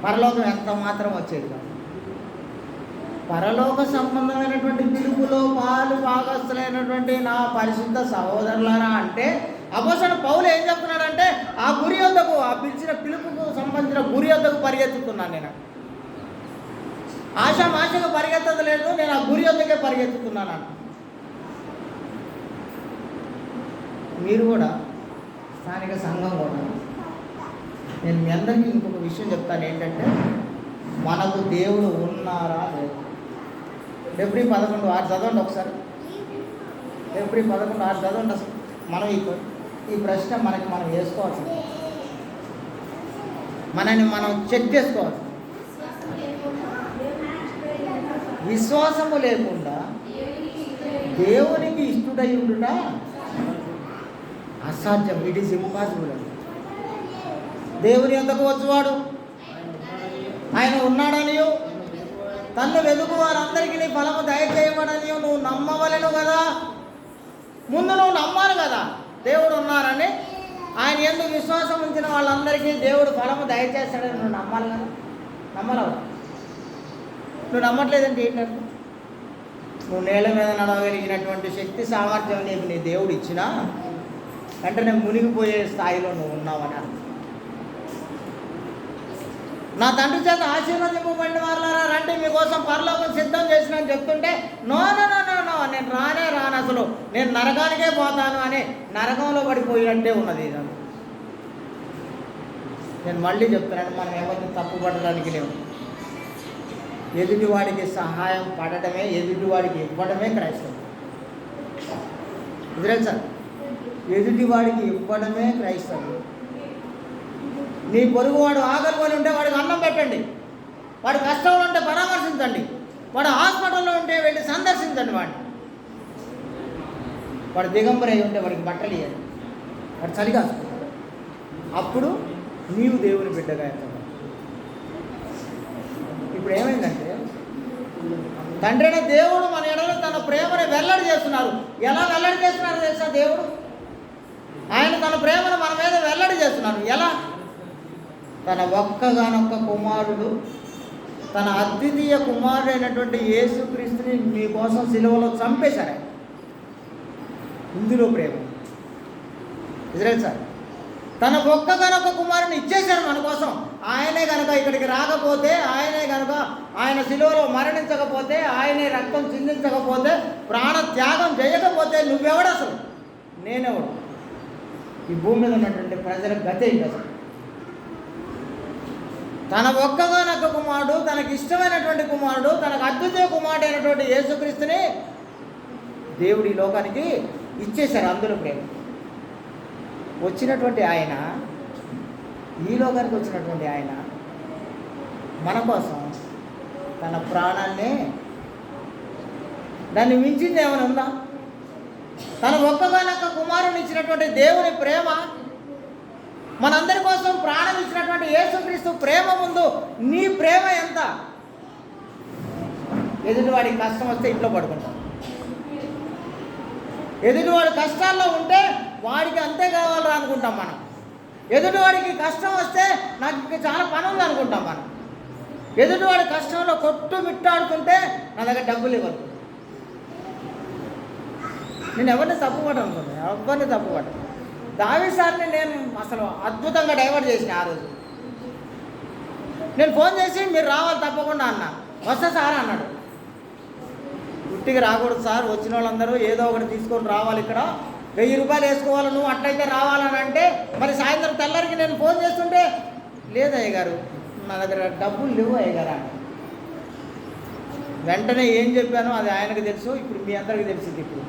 పరలోకం ఎంత మాత్రం వచ్చేది కాదు. పరలోక సంబంధమైనటువంటి పిలుపులో పాలు భాగస్థులైనటువంటి నా పరిశుద్ధ సహోదరులారా అంటే అపోస్తలుడు పౌలు ఏం చెప్తున్నాడంటే ఆ గురి వద్దకు, ఆ పిలిచిన పిలుపుకు సంబంధించిన గురి వద్దకు పరిగెత్తుతున్నాను నేను. ఆషామాషగా పరిగెత్తలేదు, నేను ఆ గురి వద్దకే పరిగెత్తుతున్నాను అంట. మీరు కూడా స్థానిక సంఘం కూడా, నేను మీ అందరికీ ఇంకొక విషయం చెప్తాను ఏంటంటే, మనకు దేవుడు ఉన్నారా లేదు. ఫిబ్రవరి 11:6 చదవండి ఒకసారి. ఫిబ్రవరి 11:6 చదవండి. అసలు మనం ఈ ప్రశ్న మనం వేసుకోవచ్చు, మనని మనం చెక్ చేసుకోవచ్చు. విశ్వాసము లేకుండా దేవునికి ఇష్టడై ఉండుట అసాధ్యం. ఇట్ ఈస్ ఇంపాసిబుల్ అండి. దేవుని యొద్దకు వచ్చేవాడు ఆయన ఉన్నాడనియో, తన్ను వెతుకు వారందరికీ నీ ఫలము దయచేయబడనియో నువ్వు నమ్మవలెను కదా. ముందు నువ్వు నమ్మాలి కదా దేవుడు ఉన్నారని. ఆయన ఎందుకు విశ్వాసం ఉంచిన వాళ్ళందరికీ దేవుడు ఫలము దయచేస్తాడని నువ్వు నమ్మాలి కదా. నమ్మలేవు. నువ్వు నమ్మట్లేదంటే ఏంటంటే, నువ్వు నేల మీద నడవగలిగినటువంటి శక్తి సామర్థ్యం నీకు నీ దేవుడు ఇచ్చినా వెంటనే మునిగిపోయే స్థాయిలో నువ్వు ఉన్నావని అర్థం. నా తండ్రి చేత ఆశీర్వదింపబడిన వాళ్ళారా రండి, మీకోసం పరలోకం సిద్ధం చేసినా చెప్తుంటే no no no no no నేను రాను, అసలు నేను నరకానికే పోతాను అని నరకంలో పడిపోయినట్టే ఉన్నది. నేను మళ్ళీ చెప్తున్నాను, మనం ఎవరిని తప్పుపడడానికి లేవు. ఎదుటివాడికి సహాయం పడటమే, ఎదుటివాడికి ఇవ్వడమే క్రైస్తవం. ఇదిలేదు సార్, ఎదుటివాడికి ఇవ్వడమే క్రైస్తవం. నీ పొరుగువాడు ఆకలికొని ఉంటే వాడికి అన్నం పెట్టండి, వాడి కష్టంలో ఉంటే పరామర్శించండి, వాడు హాస్పిటల్లో ఉంటే వెళ్ళి సందర్శించండి, వాడు దిగంబరై ఉంటే వాడికి బట్టలు ఇవ్వండి, వాడు చలిగాసుకుంటాడు. అప్పుడు నీవు దేవుని బిడ్డగా అవుతావు. ఇప్పుడు ఏమైందంటే, తండ్రి అయిన దేవుడు మన ఎడలో తన ప్రేమను వెల్లడి చేస్తున్నారు. ఎలా వెల్లడి చేస్తున్నారు తెలుసా? దేవుడు ఆయన తన ప్రేమను మన మీద వెల్లడి చేస్తున్నారు. ఎలా? తన ఒక్కగానొక్క కుమారుడు, తన అద్వితీయ కుమారుడు అయినటువంటి యేసుక్రీస్తుని మీకోసం సిలువలో చంపేశారు. ఇందులో ప్రేమ. ఇజ్రాయేల్ సార్, తన ఒక్కగానొక్క కుమారుని ఇచ్చేశారు మన కోసం. ఆయనే కనుక ఇక్కడికి రాకపోతే, ఆయనే కనుక ఆయన సిలువలో మరణించకపోతే, ఆయనే రక్తం చిందించకపోతే, ప్రాణ త్యాగం చేయకపోతే నువ్వెవడు అసలు? నేనెవడు? ఈ భూమి మీద ఉన్నటువంటి ప్రజల గతే ఇంకా అసలు. తన ఒక్కగానొక్క కుమారుడు, తనకి ఇష్టమైనటువంటి కుమారుడు, తనకు అద్భుత కుమారుడు అయినటువంటి యేసుక్రీస్తుని దేవుడి లోకానికి ఇచ్చేశారు. అందులో ప్రేమ. వచ్చినటువంటి ఆయన, ఈ లోకానికి వచ్చినటువంటి ఆయన మన కోసం తన ప్రాణాన్ని, దాన్ని మించింది ఏమైనా ఉందా? తన ఒక్కగానొక్క కుమారుని ఇచ్చినటువంటి దేవుని ప్రేమ, మనందరి కోసం ప్రాణం ఇచ్చినటువంటి యేసుక్రీస్తు ప్రేమ ముందు నీ ప్రేమ ఎంత? ఎదుటివాడికి కష్టం వస్తే ఇంట్లో పడుకుంటాం. ఎదుటివాడి కష్టాల్లో ఉంటే వాడికి అంతే కావాలని అనుకుంటాం మనం. ఎదుటివాడికి కష్టం వస్తే నాకు ఇంకా చాలా పని ఉంది అనుకుంటాం మనం. ఎదుటివాడి కష్టంలో కొట్టు మిట్టాడుతుంటే నా దగ్గర డబ్బులు ఇవ్వరు. నేను ఎవరిని తప్పుపడనుకున్నాను, ఎవరిని తప్పుపడ్డాను. దావీదు సార్ని నేను అసలు అద్భుతంగా డైవర్ట్ చేసిన. ఆ రోజు నేను ఫోన్ చేసి మీరు రావాలి తప్పకుండా అన్నా. వస్తా సార్ అన్నాడు. గుట్టిగా రాకూడదు సార్, వచ్చిన వాళ్ళందరూ ఏదో ఒకటి తీసుకొని రావాలి, ఇక్కడ 1000 రూపాయలు వేసుకోవాలి, నువ్వు అట్లయితే రావాలని అంటే, మరి సాయంత్రం తెల్లరికి నేను ఫోన్ చేస్తుంటే లేదు అయ్య గారు నా దగ్గర డబ్బులు లేవు అయ్య గారు అని. వెంటనే ఏం చెప్పానో అది ఆయనకు తెలుసు, ఇప్పుడు మీ అందరికీ తెలిసింది. ఇప్పుడు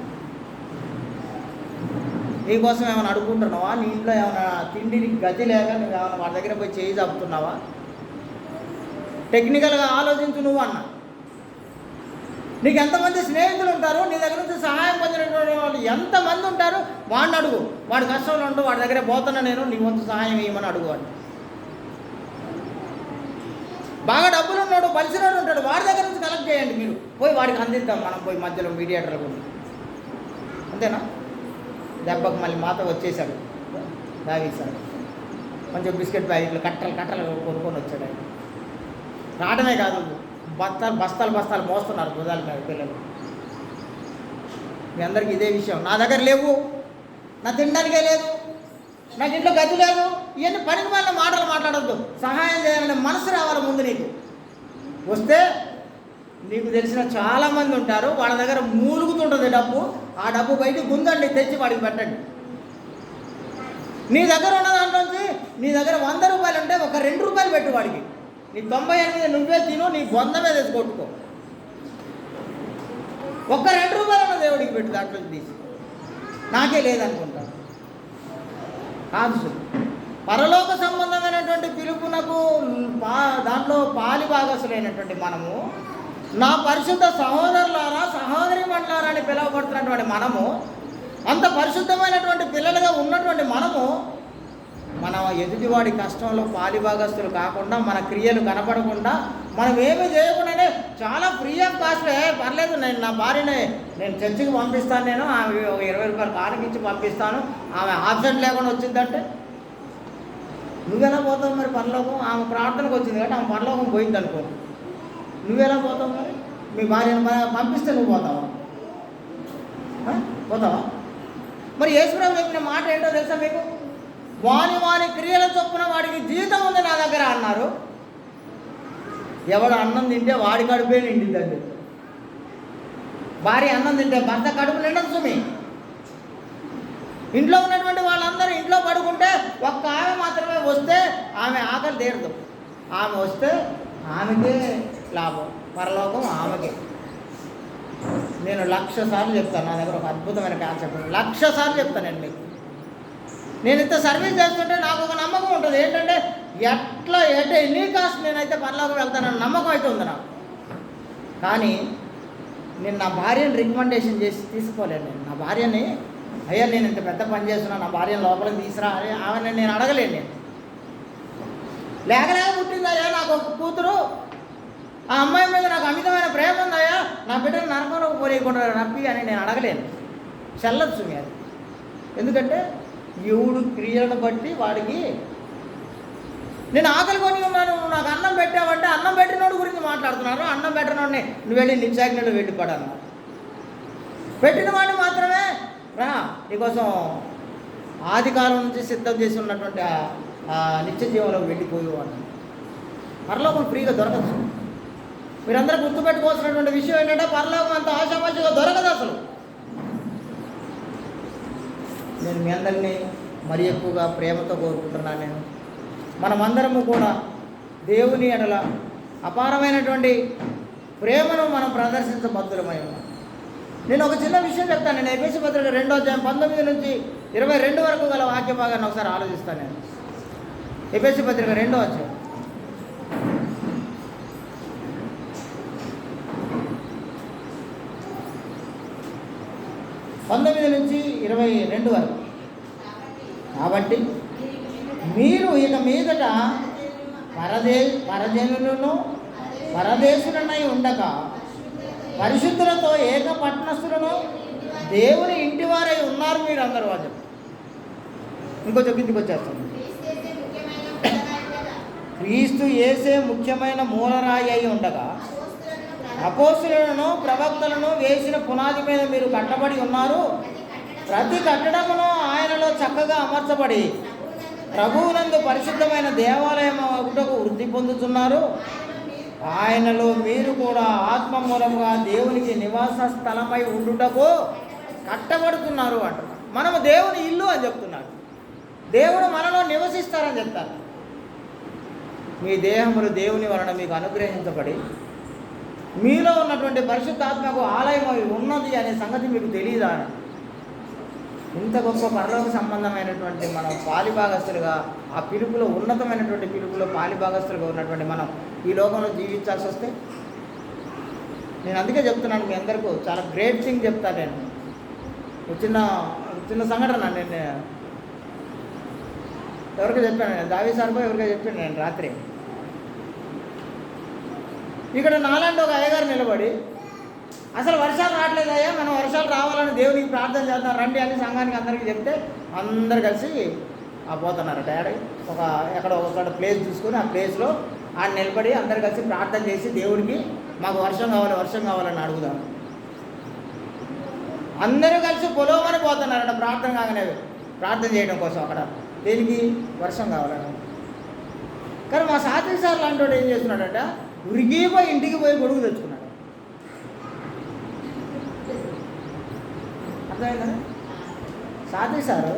నీకోసం ఏమైనా అడుగుకుంటున్నావా? నీ ఇంట్లో ఏమైనా తిండికి గతి లేక నువ్వు ఏమైనా వాడి దగ్గర పోయి చేయి చాపుతున్నావా? టెక్నికల్గా ఆలోచించు నువ్వు అన్న. నీకు ఎంతమంది స్నేహితులు ఉంటారు, నీ దగ్గర నుంచి సహాయం పొందినటువంటి వాళ్ళు ఎంతమంది ఉంటారు? వాడిని అడుగు. వాడి కష్టంలో ఉండు, వాడి దగ్గర పోతున్నా నేను, నీ వంతు సహాయం వేయమని అడుగు. వాడు బాగా డబ్బులు ఉన్నాడు, బలిసినోడు ఉంటాడు, వాడి దగ్గర నుంచి కలెక్ట్ చేయండి. మీరు పోయి వాడికి అందిద్దాం, మనం పోయి మధ్యలో మీడియేటర్లు కూడా. అంతేనా? దెబ్బకు మళ్ళీ మాతో వచ్చేసాడు దావీదు సార్. కొంచెం బిస్కెట్ ప్యాకెట్లు కట్టలు కొనుక్కొని వచ్చాడు. ఆయన రావడమే కాదు, బస్తాలు మోస్తున్నారు భుజాల మీద పిల్లలు. మీ అందరికీ ఇదే విషయం. నా దగ్గర లేవు, నా తినడానికే లేదు, నాకు ఇంట్లో గది లేదు, ఇవన్నీ పనికి మాటలు మాట్లాడద్దు. సహాయం చేయాలనే మనసు రావాలి ముందు నీకు. వస్తే నీకు తెలిసిన చాలామంది ఉంటారు, వాళ్ళ దగ్గర మూలుగుతుంటుంది డబ్బు. ఆ డబ్బు బయటికి గుందండి, తెచ్చి వాడికి పెట్టండి. నీ దగ్గర ఉన్న దాంట్లోంచి నీ దగ్గర 100 రూపాయలు ఉంటే ఒక 2 రూపాయలు పెట్టు వాడికి. నీ 98 నువ్వే తిను, నీ బొంద మీద వేసి కొట్టుకో. ఒక్క 2 రూపాయలు ఉన్న దేవుడికి పెట్టు, దాంట్లో తీసి. నాకే లేదనుకుంటాను. కాదు, పరలోక సంబంధమైనటువంటి పిలుపునకు దాంట్లో పాలి భాగస్తులైనటువంటి మనము, నా పరిశుద్ధ సహోదరులారా సహోదరి మండలారా అని పిలువబడుతున్నటువంటి మనము, అంత పరిశుద్ధమైనటువంటి పిల్లలుగా ఉన్నటువంటి మనము, మన ఎదుటివాడి కష్టంలో పాలిభాగస్తులు కాకుండా, మన క్రియలు కనపడకుండా, మనం ఏమీ చేయకుండానే చాలా ఫ్రీ ఆఫ్ కాస్ట్లే పర్లేదు, నా భార్యని నేను చర్చికి పంపిస్తాను, నేను ఆమె 20 రూపాయలు కానుకిచ్చి పంపిస్తాను, ఆమె ఆబ్సెంట్ లేకుండా వచ్చిందంటే నువ్వెలా పోతావు మరి పరలోకం? ఆమె ప్రార్థనకు వచ్చింది కాబట్టి ఆమె పరలోకం పోయింది అనుకో, నువ్వెలా పోతావు? మరి మీ భార్యను పంపిస్తే నువ్వు పోతావా? పోతావా? మరి యేసుప్రభు చెప్పిన మాట ఏంటో తెలుసా మీకు? వాని క్రియల చొప్పున వాడికి జీతం ఉంది నా దగ్గర అన్నారు. ఎవడు అన్నం తింటే వాడి కడుపే నిండిందండి. భార్య అన్నం తింటే భర్త కడుపు నిండదు సుమి. ఇంట్లో ఉన్నటువంటి వాళ్ళందరూ ఇంట్లో పడుకుంటే ఒక్క ఆమె మాత్రమే వస్తే ఆమె ఆకలి తీరదు. ఆమె వస్తే ఆమెకే లాభం, పరలోకం ఆమెకే. నేను 1,00,000 సార్లు చెప్తాను, నా దగ్గర ఒక అద్భుతమైన కాన్సెప్ట్ 1,00,000 సార్లు చెప్తాను నేను మీకు. నేను ఇంత సర్వీస్ చేస్తుంటే నాకు ఒక నమ్మకం ఉంటుంది, ఏంటంటే ఎనీ కాస్ట్ నేనైతే పరలోకం వెళ్తానన్న నమ్మకం అయితే ఉంది నాకు. కానీ నేను నా భార్యని రికమెండేషన్ చేసి తీసుకోలేను. నేను నా భార్యని, అయ్యా నేను ఇంత పెద్ద పని చేస్తున్నాను, నా భార్యను లోపలికి తీసుకురా అని ఆమెను నేను అడగలేను. నేను లేకలేక పుట్టిందయ్యా నాకు ఒక కూతురు, ఆ అమ్మాయి మీద నాకు అమితమైన ప్రేమ ఉందయ్యా, నా బిడ్డను నరకంలోకి పోలేయకుండా నప్పి అని నేను అడగలేను. చెల్లచ్చు మీ అది. ఎందుకంటే ఎవడు క్రియలను బట్టి వాడికి. నేను ఆకలి కొని ఉన్నాను, నాకు అన్నం పెట్టావంటే అన్నం పెట్టినోడు గురించి మాట్లాడుతున్నాను. అన్నం పెట్టినోడిని నువ్వు వెళ్ళి నిత్యాగ్నిలో వెళ్ళిపడాను. పెట్టిన వాడిని మాత్రమే రా, నీకోసం ఆది కాలం నుంచి సిద్ధం చేసి ఉన్నటువంటి నిత్య జీవంలోకి వెళ్ళిపోయేవాడు. పరలోకం ఫ్రీగా దొరకదు. మీరందరూ గుర్తుపెట్టుకోవాల్సినటువంటి విషయం ఏంటంటే పరలోకం అంత ఆశామాషిగా దొరకదు అసలు. నేను మీ అందరినీ మరి ఎక్కువగా ప్రేమతో కోరుకుంటున్నాను. నేను మనమందరము కూడా దేవుని ఎడల అపారమైనటువంటి ప్రేమను మనం ప్రదర్శించబద్దులమై ఉన్నాం. నేను ఒక చిన్న విషయం చెప్తాను. నేను ఎఫెసీ పత్రిక 2వ అధ్యాయం 19 నుంచి 22 వరకు గల వాక్య భాగాన్ని ఒకసారి ఆలోచిస్తాను. నేను ఎఫెసీ పత్రిక 2వ అధ్యాయం 19 నుంచి 22 వరకు. కాబట్టి మీరు ఇక మీదట పరజనులను పరదేశులనై ఉండక పరిశుద్ధులతో ఏక పట్టణస్థులను దేవుని ఇంటివారై ఉన్నారు మీరు అందరూ. వాళ్ళు ఇంకొంచెం కిందికి వచ్చేస్తాను. క్రీస్తు యేసే ముఖ్యమైన మూలరాయి అయి ఉండగా అపోస్తులను ప్రవక్తలను వేసిన పునాది మీద మీరు కట్టబడి ఉన్నారు. ప్రతి కట్టడమును ఆయనలో చక్కగా అమర్చబడి ప్రభువునందు పరిశుద్ధమైన దేవాలయం ఒకటకు వృద్ధి పొందుతున్నారు. ఆయనలో మీరు కూడా ఆత్మ మూలముగా దేవునికి నివాస స్థలమై ఉండుటకు కట్టబడుతున్నారు అంటున్నారు. మనము దేవుని ఇల్లు అని చెప్తున్నారు. దేవుడు మనలో నివసిస్తారని చెప్తారు. మీ దేహములు దేవుని వలన మీకు అనుగ్రహించబడి మీలో ఉన్నటువంటి పరిశుద్ధాత్మకు ఆలయం ఉన్నది అనే సంగతి మీకు తెలియదా? ఇంత గొప్ప పరలోక సంబంధమైనటువంటి మనం పాలిభాగస్తులుగా, ఆ పిలుపులో ఉన్నతమైనటువంటి పిలుపులో పాలిభాగస్తులుగా ఉన్నటువంటి మనం ఈ లోకంలో జీవించాల్సి వస్తే, నేను అందుకే చెప్తున్నాను మీ అందరికీ చాలా గ్రేట్ థింగ్ చెప్తాను. నేను చిన్న సంఘటన నేను ఎవరికో చెప్పాను, నేను దావీ సార్కో ఎవరికో చెప్పాను. నేను రాత్రి ఇక్కడ నాలాంటి ఒక అయ్యగారు నిలబడి, అసలు వర్షాలు రావట్లేదయ్యా, మనం వర్షాలు రావాలని దేవునికి ప్రార్థన చేద్దాం రండి అని సంఘానికి అందరికీ చెప్తే అందరు కలిసి పోతున్నారు. డాడీ ఎక్కడ ఒక ప్లేస్ చూసుకొని ఆ ప్లేస్లో ఆయన నిలబడి అందరు కలిసి ప్రార్థన చేసి దేవుడికి మాకు వర్షం కావాలని అడుగుదాం. అందరూ కలిసి పొలవమని పోతున్నారట ప్రార్థన కాగానే, ప్రార్థన చేయడం కోసం. అక్కడ దేనికి? వర్షం కావాలని. కానీ మా సాత్విక సార్ లాంటి వాడు ఏం చేస్తున్నాడట, ఉరిగిపోయి ఇంటికి పోయి గొడుగు తెచ్చుకున్నాడు. అర్థమైందా? సాధ్వి సారు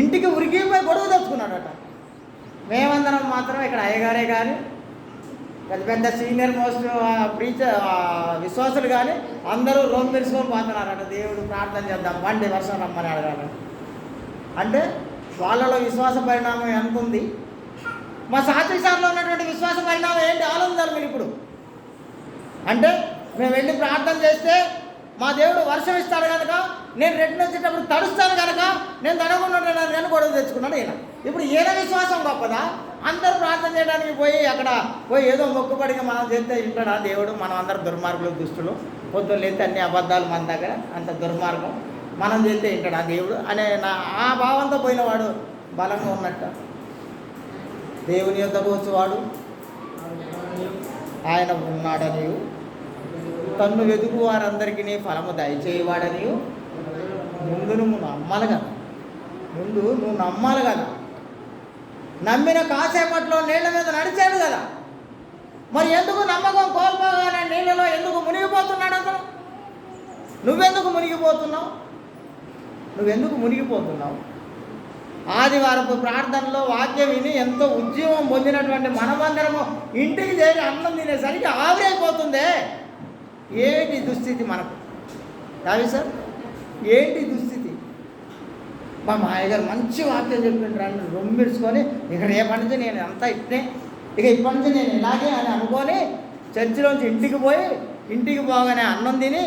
ఇంటికి ఉరికిపోయి గొడవ తెచ్చుకున్నాడట. మేమందరం మాత్రం ఇక్కడ అయ్యగారే కానీ పెద్ద పెద్ద సీనియర్ మోస్ట్ విశ్వాసులు కానీ అందరూ రోమ్ పెరుచుకొని పోతున్నారట. దేవుడు ప్రార్థన చేద్దాం పండి వర్షం రమ్మని అడగాలి అంటే వాళ్ళలో విశ్వాస పరిణామం ఎంత ఉంది? మా సాత్విక సార్లో ఉన్నటువంటి విశ్వాస పరిణామం ఏంటి ఆలోచించాలి మీరు ఇప్పుడు. అంటే మేము వెళ్ళి ప్రార్థన చేస్తే మా దేవుడు వర్షం ఇస్తాడు కనుక నేను రిటర్న్ వచ్చేటప్పుడు తడుస్తాను కనుక నేను తడకుండా కానీ గొడవ తెచ్చుకున్నాను ఈయన. ఇప్పుడు ఈయన విశ్వాసం గొప్పదా? అందరూ ప్రార్థన చేయడానికి పోయి అక్కడ పోయి ఏదో మొక్కుబడిగా మనం చేస్తే వింటాడా దేవుడు? మనం అందరం దుర్మార్గులు దుష్టులు, పొద్దున్న లేస్తే అన్ని అబద్ధాలు మన దగ్గర, అంత దుర్మార్గం మనం చేస్తే వింటాడా దేవుడు అనే ఆ భావంతో పోయినవాడు బలంగా ఉన్నట్ట. దేవుని యొద్దకు వచ్చేవాడు ఆయన ఉన్నాడని, తన్ను వెతుకు వారందరికీ ఫలము దయచేయవాడని ముందు నువ్వు నమ్మాలి కదా. ముందు నువ్వు నమ్మాలి కదా. నమ్మిన కాసేపట్లో నీళ్ళ మీద నడిచాడు కదా. మరి ఎందుకు నమ్మకం కోల్పోగానే నీళ్ళలో ఎందుకు మునిగిపోతున్నాడు అతను? నువ్వెందుకు మునిగిపోతున్నావు? నువ్వెందుకు మునిగిపోతున్నావు? ఆదివారపు ప్రార్థనలో వాక్యం విని ఎంతో ఉద్యమం పొందినటువంటి మనమందరము ఇంటికి చేరి అన్నం తినేసరికి ఆవిరైపోతుందే. ఏంటి దుస్థితి మనకు? రావి సార్ ఏంటి దుస్థితి? మా మాయగారు మంచి వాక్యం చెప్పిండ్రు, రొమ్మిడుచుకొని ఇక రేపటి నుంచి నేను అంతా ఇట్నే, ఇక ఇప్పటి నుంచి నేను ఇలాగే అని అనుకొని చర్చిలోంచి ఇంటికి పోగానే అన్నం తిని,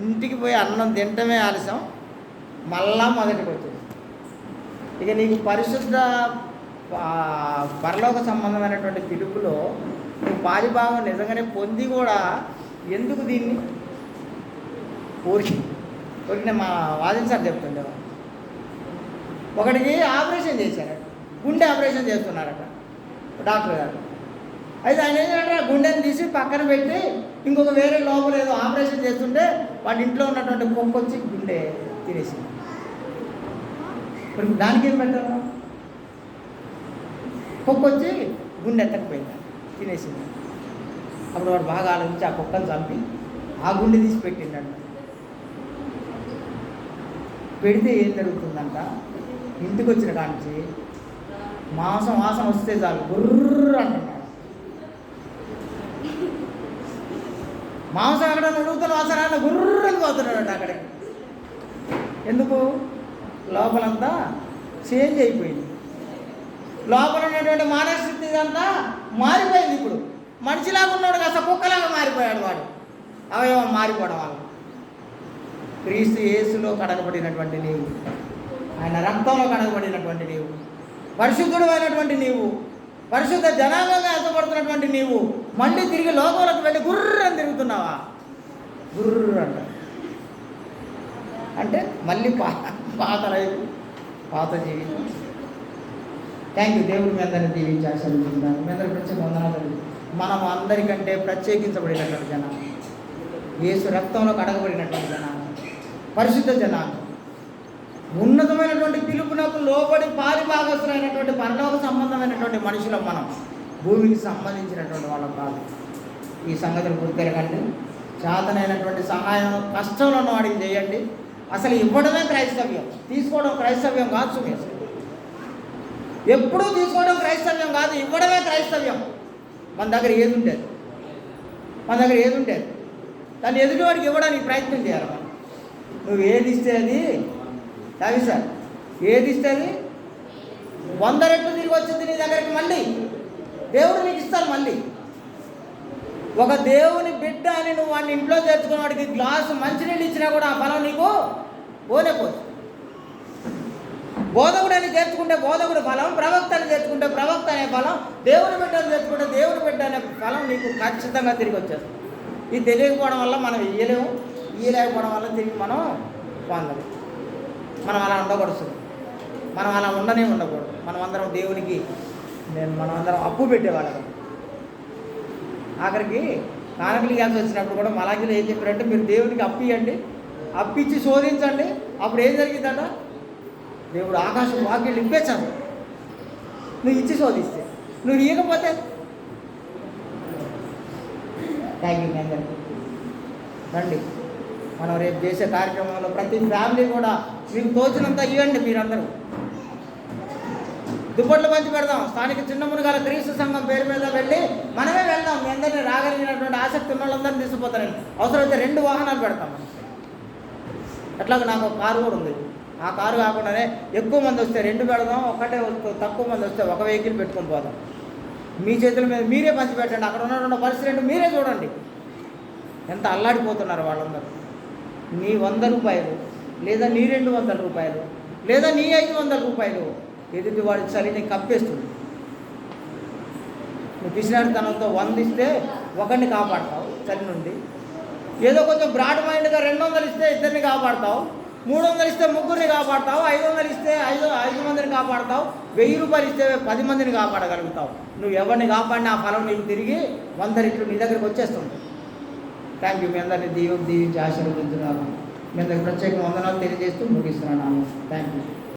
ఇంటికి పోయి అన్నం తినటమే ఆలస్యం, మళ్ళా మొదటికి వచ్చింది. ఇక నీకు పరిశుద్ధ పరలోక సంబంధమైనటువంటి పిలుపులో నువ్వు పాలిభాగం నిజంగానే పొంది కూడా ఎందుకు దీన్ని ఊరికి మా వాదించారు చెప్తుండే, ఒకటికి ఆపరేషన్ చేశారట, గుండె ఆపరేషన్ చేస్తున్నారట డాక్టర్ గారు. అయితే ఆయన ఏం చేయాలంటే గుండెని తీసి పక్కన పెట్టి ఇంకొక వేరే లోపల ఏదో ఆపరేషన్ చేస్తుంటే వాడి ఇంట్లో ఉన్నటువంటి పొక్కొచ్చి గుండె తినేసింది. ఇప్పుడు దానికి ఏం పెట్టారు? పొక్కొచ్చి గుండె ఎత్తకపోయింది, తినేసింది. అప్పుడు వాడు బాగా ఆలోచించి ఆ కుక్కను చంపి ఆ గుండె తీసి పెట్టిండంట. పెడితే ఏం జరుగుతుందంట, ఇంటికి వచ్చిన కాంచి మాంసం వాసన వస్తే చాలు గుర్ర అంటున్నాడు. మాంసం ఎక్కడ ఉడుగుతున్న వాసన గుర్రని పోతున్నాడు అక్కడికి. ఎందుకు? లోపలంతా చేంజ్ అయిపోయింది. లోపల ఉన్నటువంటి మానసిక స్థితి అంతా మారిపోయింది. ఇప్పుడు మనిషిలాగా ఉన్నాడు కాస్త కుక్కలాగా మారిపోయాడు వాడు, అవయవం మారిపోవడం వల్ల. క్రీస్తు యేసులో కడగబడినటువంటి నీవు, ఆయన రక్తంలో కడగబడినటువంటి నీవు, పరిశుద్ధుడు అయినటువంటి నీవు, పరిశుద్ధ జనాంగంగా ఎంచబడుతున్నటువంటి నీవు మళ్ళీ తిరిగి లోకంలోకి వెళ్ళి గుర్రని తిరుగుతున్నావా? గుర్ర అంట అంటే మళ్ళీ పాత లైఫ్, పాత జీవితం. Thank you. దేవుడు మీ అందరినీ దీవించి ఆశీర్వదించున్నాను. మీ అందరి గురించి వందనాలు. మనం అందరికంటే ప్రత్యేకించబడినటువంటి జనాలు, యేసు రక్తంలో కడగబడినటువంటి జనాలు, పరిశుద్ధ జనాలు, ఉన్నతమైనటువంటి పిలుపునకు లోబడి పారిభాగస్తులైనటువంటి పరలోక సంబంధమైనటువంటి మనుషులం మనం. భూమికి సంబంధించినటువంటి వాళ్ళం కాదు. ఈ సంగతిని గుర్తెరగండి. చేతనైనటువంటి సహాయం కష్టంలో ఉన్న వాడికి చేయండి. అసలు ఇవ్వడమే క్రైస్తవ్యం, తీసుకోవడం క్రైస్తవ్యం కాదు. సుమేష్, ఎప్పుడూ తీసుకోవడం క్రైస్తవ్యం కాదు, ఇవ్వడమే క్రైస్తవ్యం. మన దగ్గర ఏది ఉండేది దాన్ని ఎదుటివాడికి ఇవ్వడానికి ప్రయత్నం చేయాలి మనం. నువ్వు ఏది ఇస్తే అది రావి సార్, ఏది ఇస్తే అది 100 రెట్లు తిరిగి వచ్చింది నీ దగ్గరికి. మళ్ళీ దేవుడు నీకు ఇస్తారు. మళ్ళీ ఒక దేవుని బిడ్డ అని నువ్వు వాడిని ఇంట్లో చేర్చుకున్న వాడికి గ్లాసు మంచినీళ్ళు ఇచ్చినా కూడా ఆ ఫలం నీకు పోనేపోదు. బోధకుడు అని చేర్చుకుంటే బోధకుడు ఫలం, ప్రవక్త అని చేర్చుకుంటే ప్రవక్త అనే ఫలం, దేవుని బిడ్డను చేర్చుకుంటే దేవుని బిడ్డ అనే ఫలం నీకు ఖచ్చితంగా తిరిగి వచ్చేస్తుంది. ఇది తెలియకపోవడం వల్ల మనం ఇయ్యలేకపోవడం వల్ల తిరిగి మనం పొందలేము. మనం అలా ఉండకూడదు, మనం అలా ఉండకూడదు. మనమందరం దేవునికి మనమందరం అప్పు పెట్టేవాళ్ళం. ఆఖరికి కానుకలు ఇవ్వాల్సి వచ్చినప్పుడు కూడా మలాఖీలో ఏం చెప్పారంటే, మీరు దేవునికి అప్పు ఇవ్వండి, అప్పిచ్చి శోధించండి, అప్పుడు ఏం జరిగిందట, దేవుడు ఆకాశం వాకిళ్ళు ఇప్పేశాడు. నువ్వు ఇచ్చి శోధిస్తే, నువ్వు ఇవ్వకపోతే. Thank you. రండి. మనం రేపు చేసే కార్యక్రమంలో ప్రతి ఫ్యామిలీ కూడా మీకు తోచినంత ఇవ్వండి. మీరందరూ దుప్పట్లు పంచి పెడదాం. స్థానిక చిన్న మునగాల క్రీస్తు సంఘం పేరు మీద వెళ్ళి మనమే వెళ్దాం. మీ అందరినీ రాగలిగినటువంటి ఆసక్తి ఉన్న వాళ్ళందరినీ తీసుకుపోతానండి. అవసరమైతే 2 వాహనాలు పెడతాం. అట్లాగే నాకు ఒక కారు కూడా ఉంది. ఆ కారు కాకుండానే ఎక్కువ మంది వస్తే 2 పెడదాం, ఒక్కటే తక్కువ మంది వస్తే 1 వెహికల్ పెట్టుకొని పోదాం. మీ చేతుల మీద మీరే పంచి పెట్టండి. అక్కడ ఉన్నటువంటి పరిస్థితి మీరే చూడండి ఎంత అల్లాడిపోతున్నారు వాళ్ళందరూ. నీ 100 రూపాయలు లేదా నీ 200 రూపాయలు లేదా నీ 500 రూపాయలు ఎదుటి వాడి చలిని కప్పేస్తుంది. నువ్వు పిసినాడితనంతో 100 ఇస్తే ఒకరిని కాపాడతావు చలి నుండి. ఏదో కొంచెం బ్రాడ్ మైండ్గా 200 ఇస్తే 2 కాపాడతావు, 300 ఇస్తే 3 కాపాడతావు, 500 ఇస్తే 5 మందిని కాపాడతావు, 1000 రూపాయలు ఇస్తే 10 మందిని కాపాడగలుగుతావు. నువ్వు ఎవరిని కాపాడినా ఆ ఫలం నీకు తిరిగి 100 రెట్లు నీ దగ్గరికి వచ్చేస్తుంది. Thank you. మీ అందరినీ దీవించి ఆశీర్వదించున్నాను. మీ అందరికి ప్రత్యేక వందనాలు తెలియజేస్తూ ముగిస్తున్నాను. Thank you.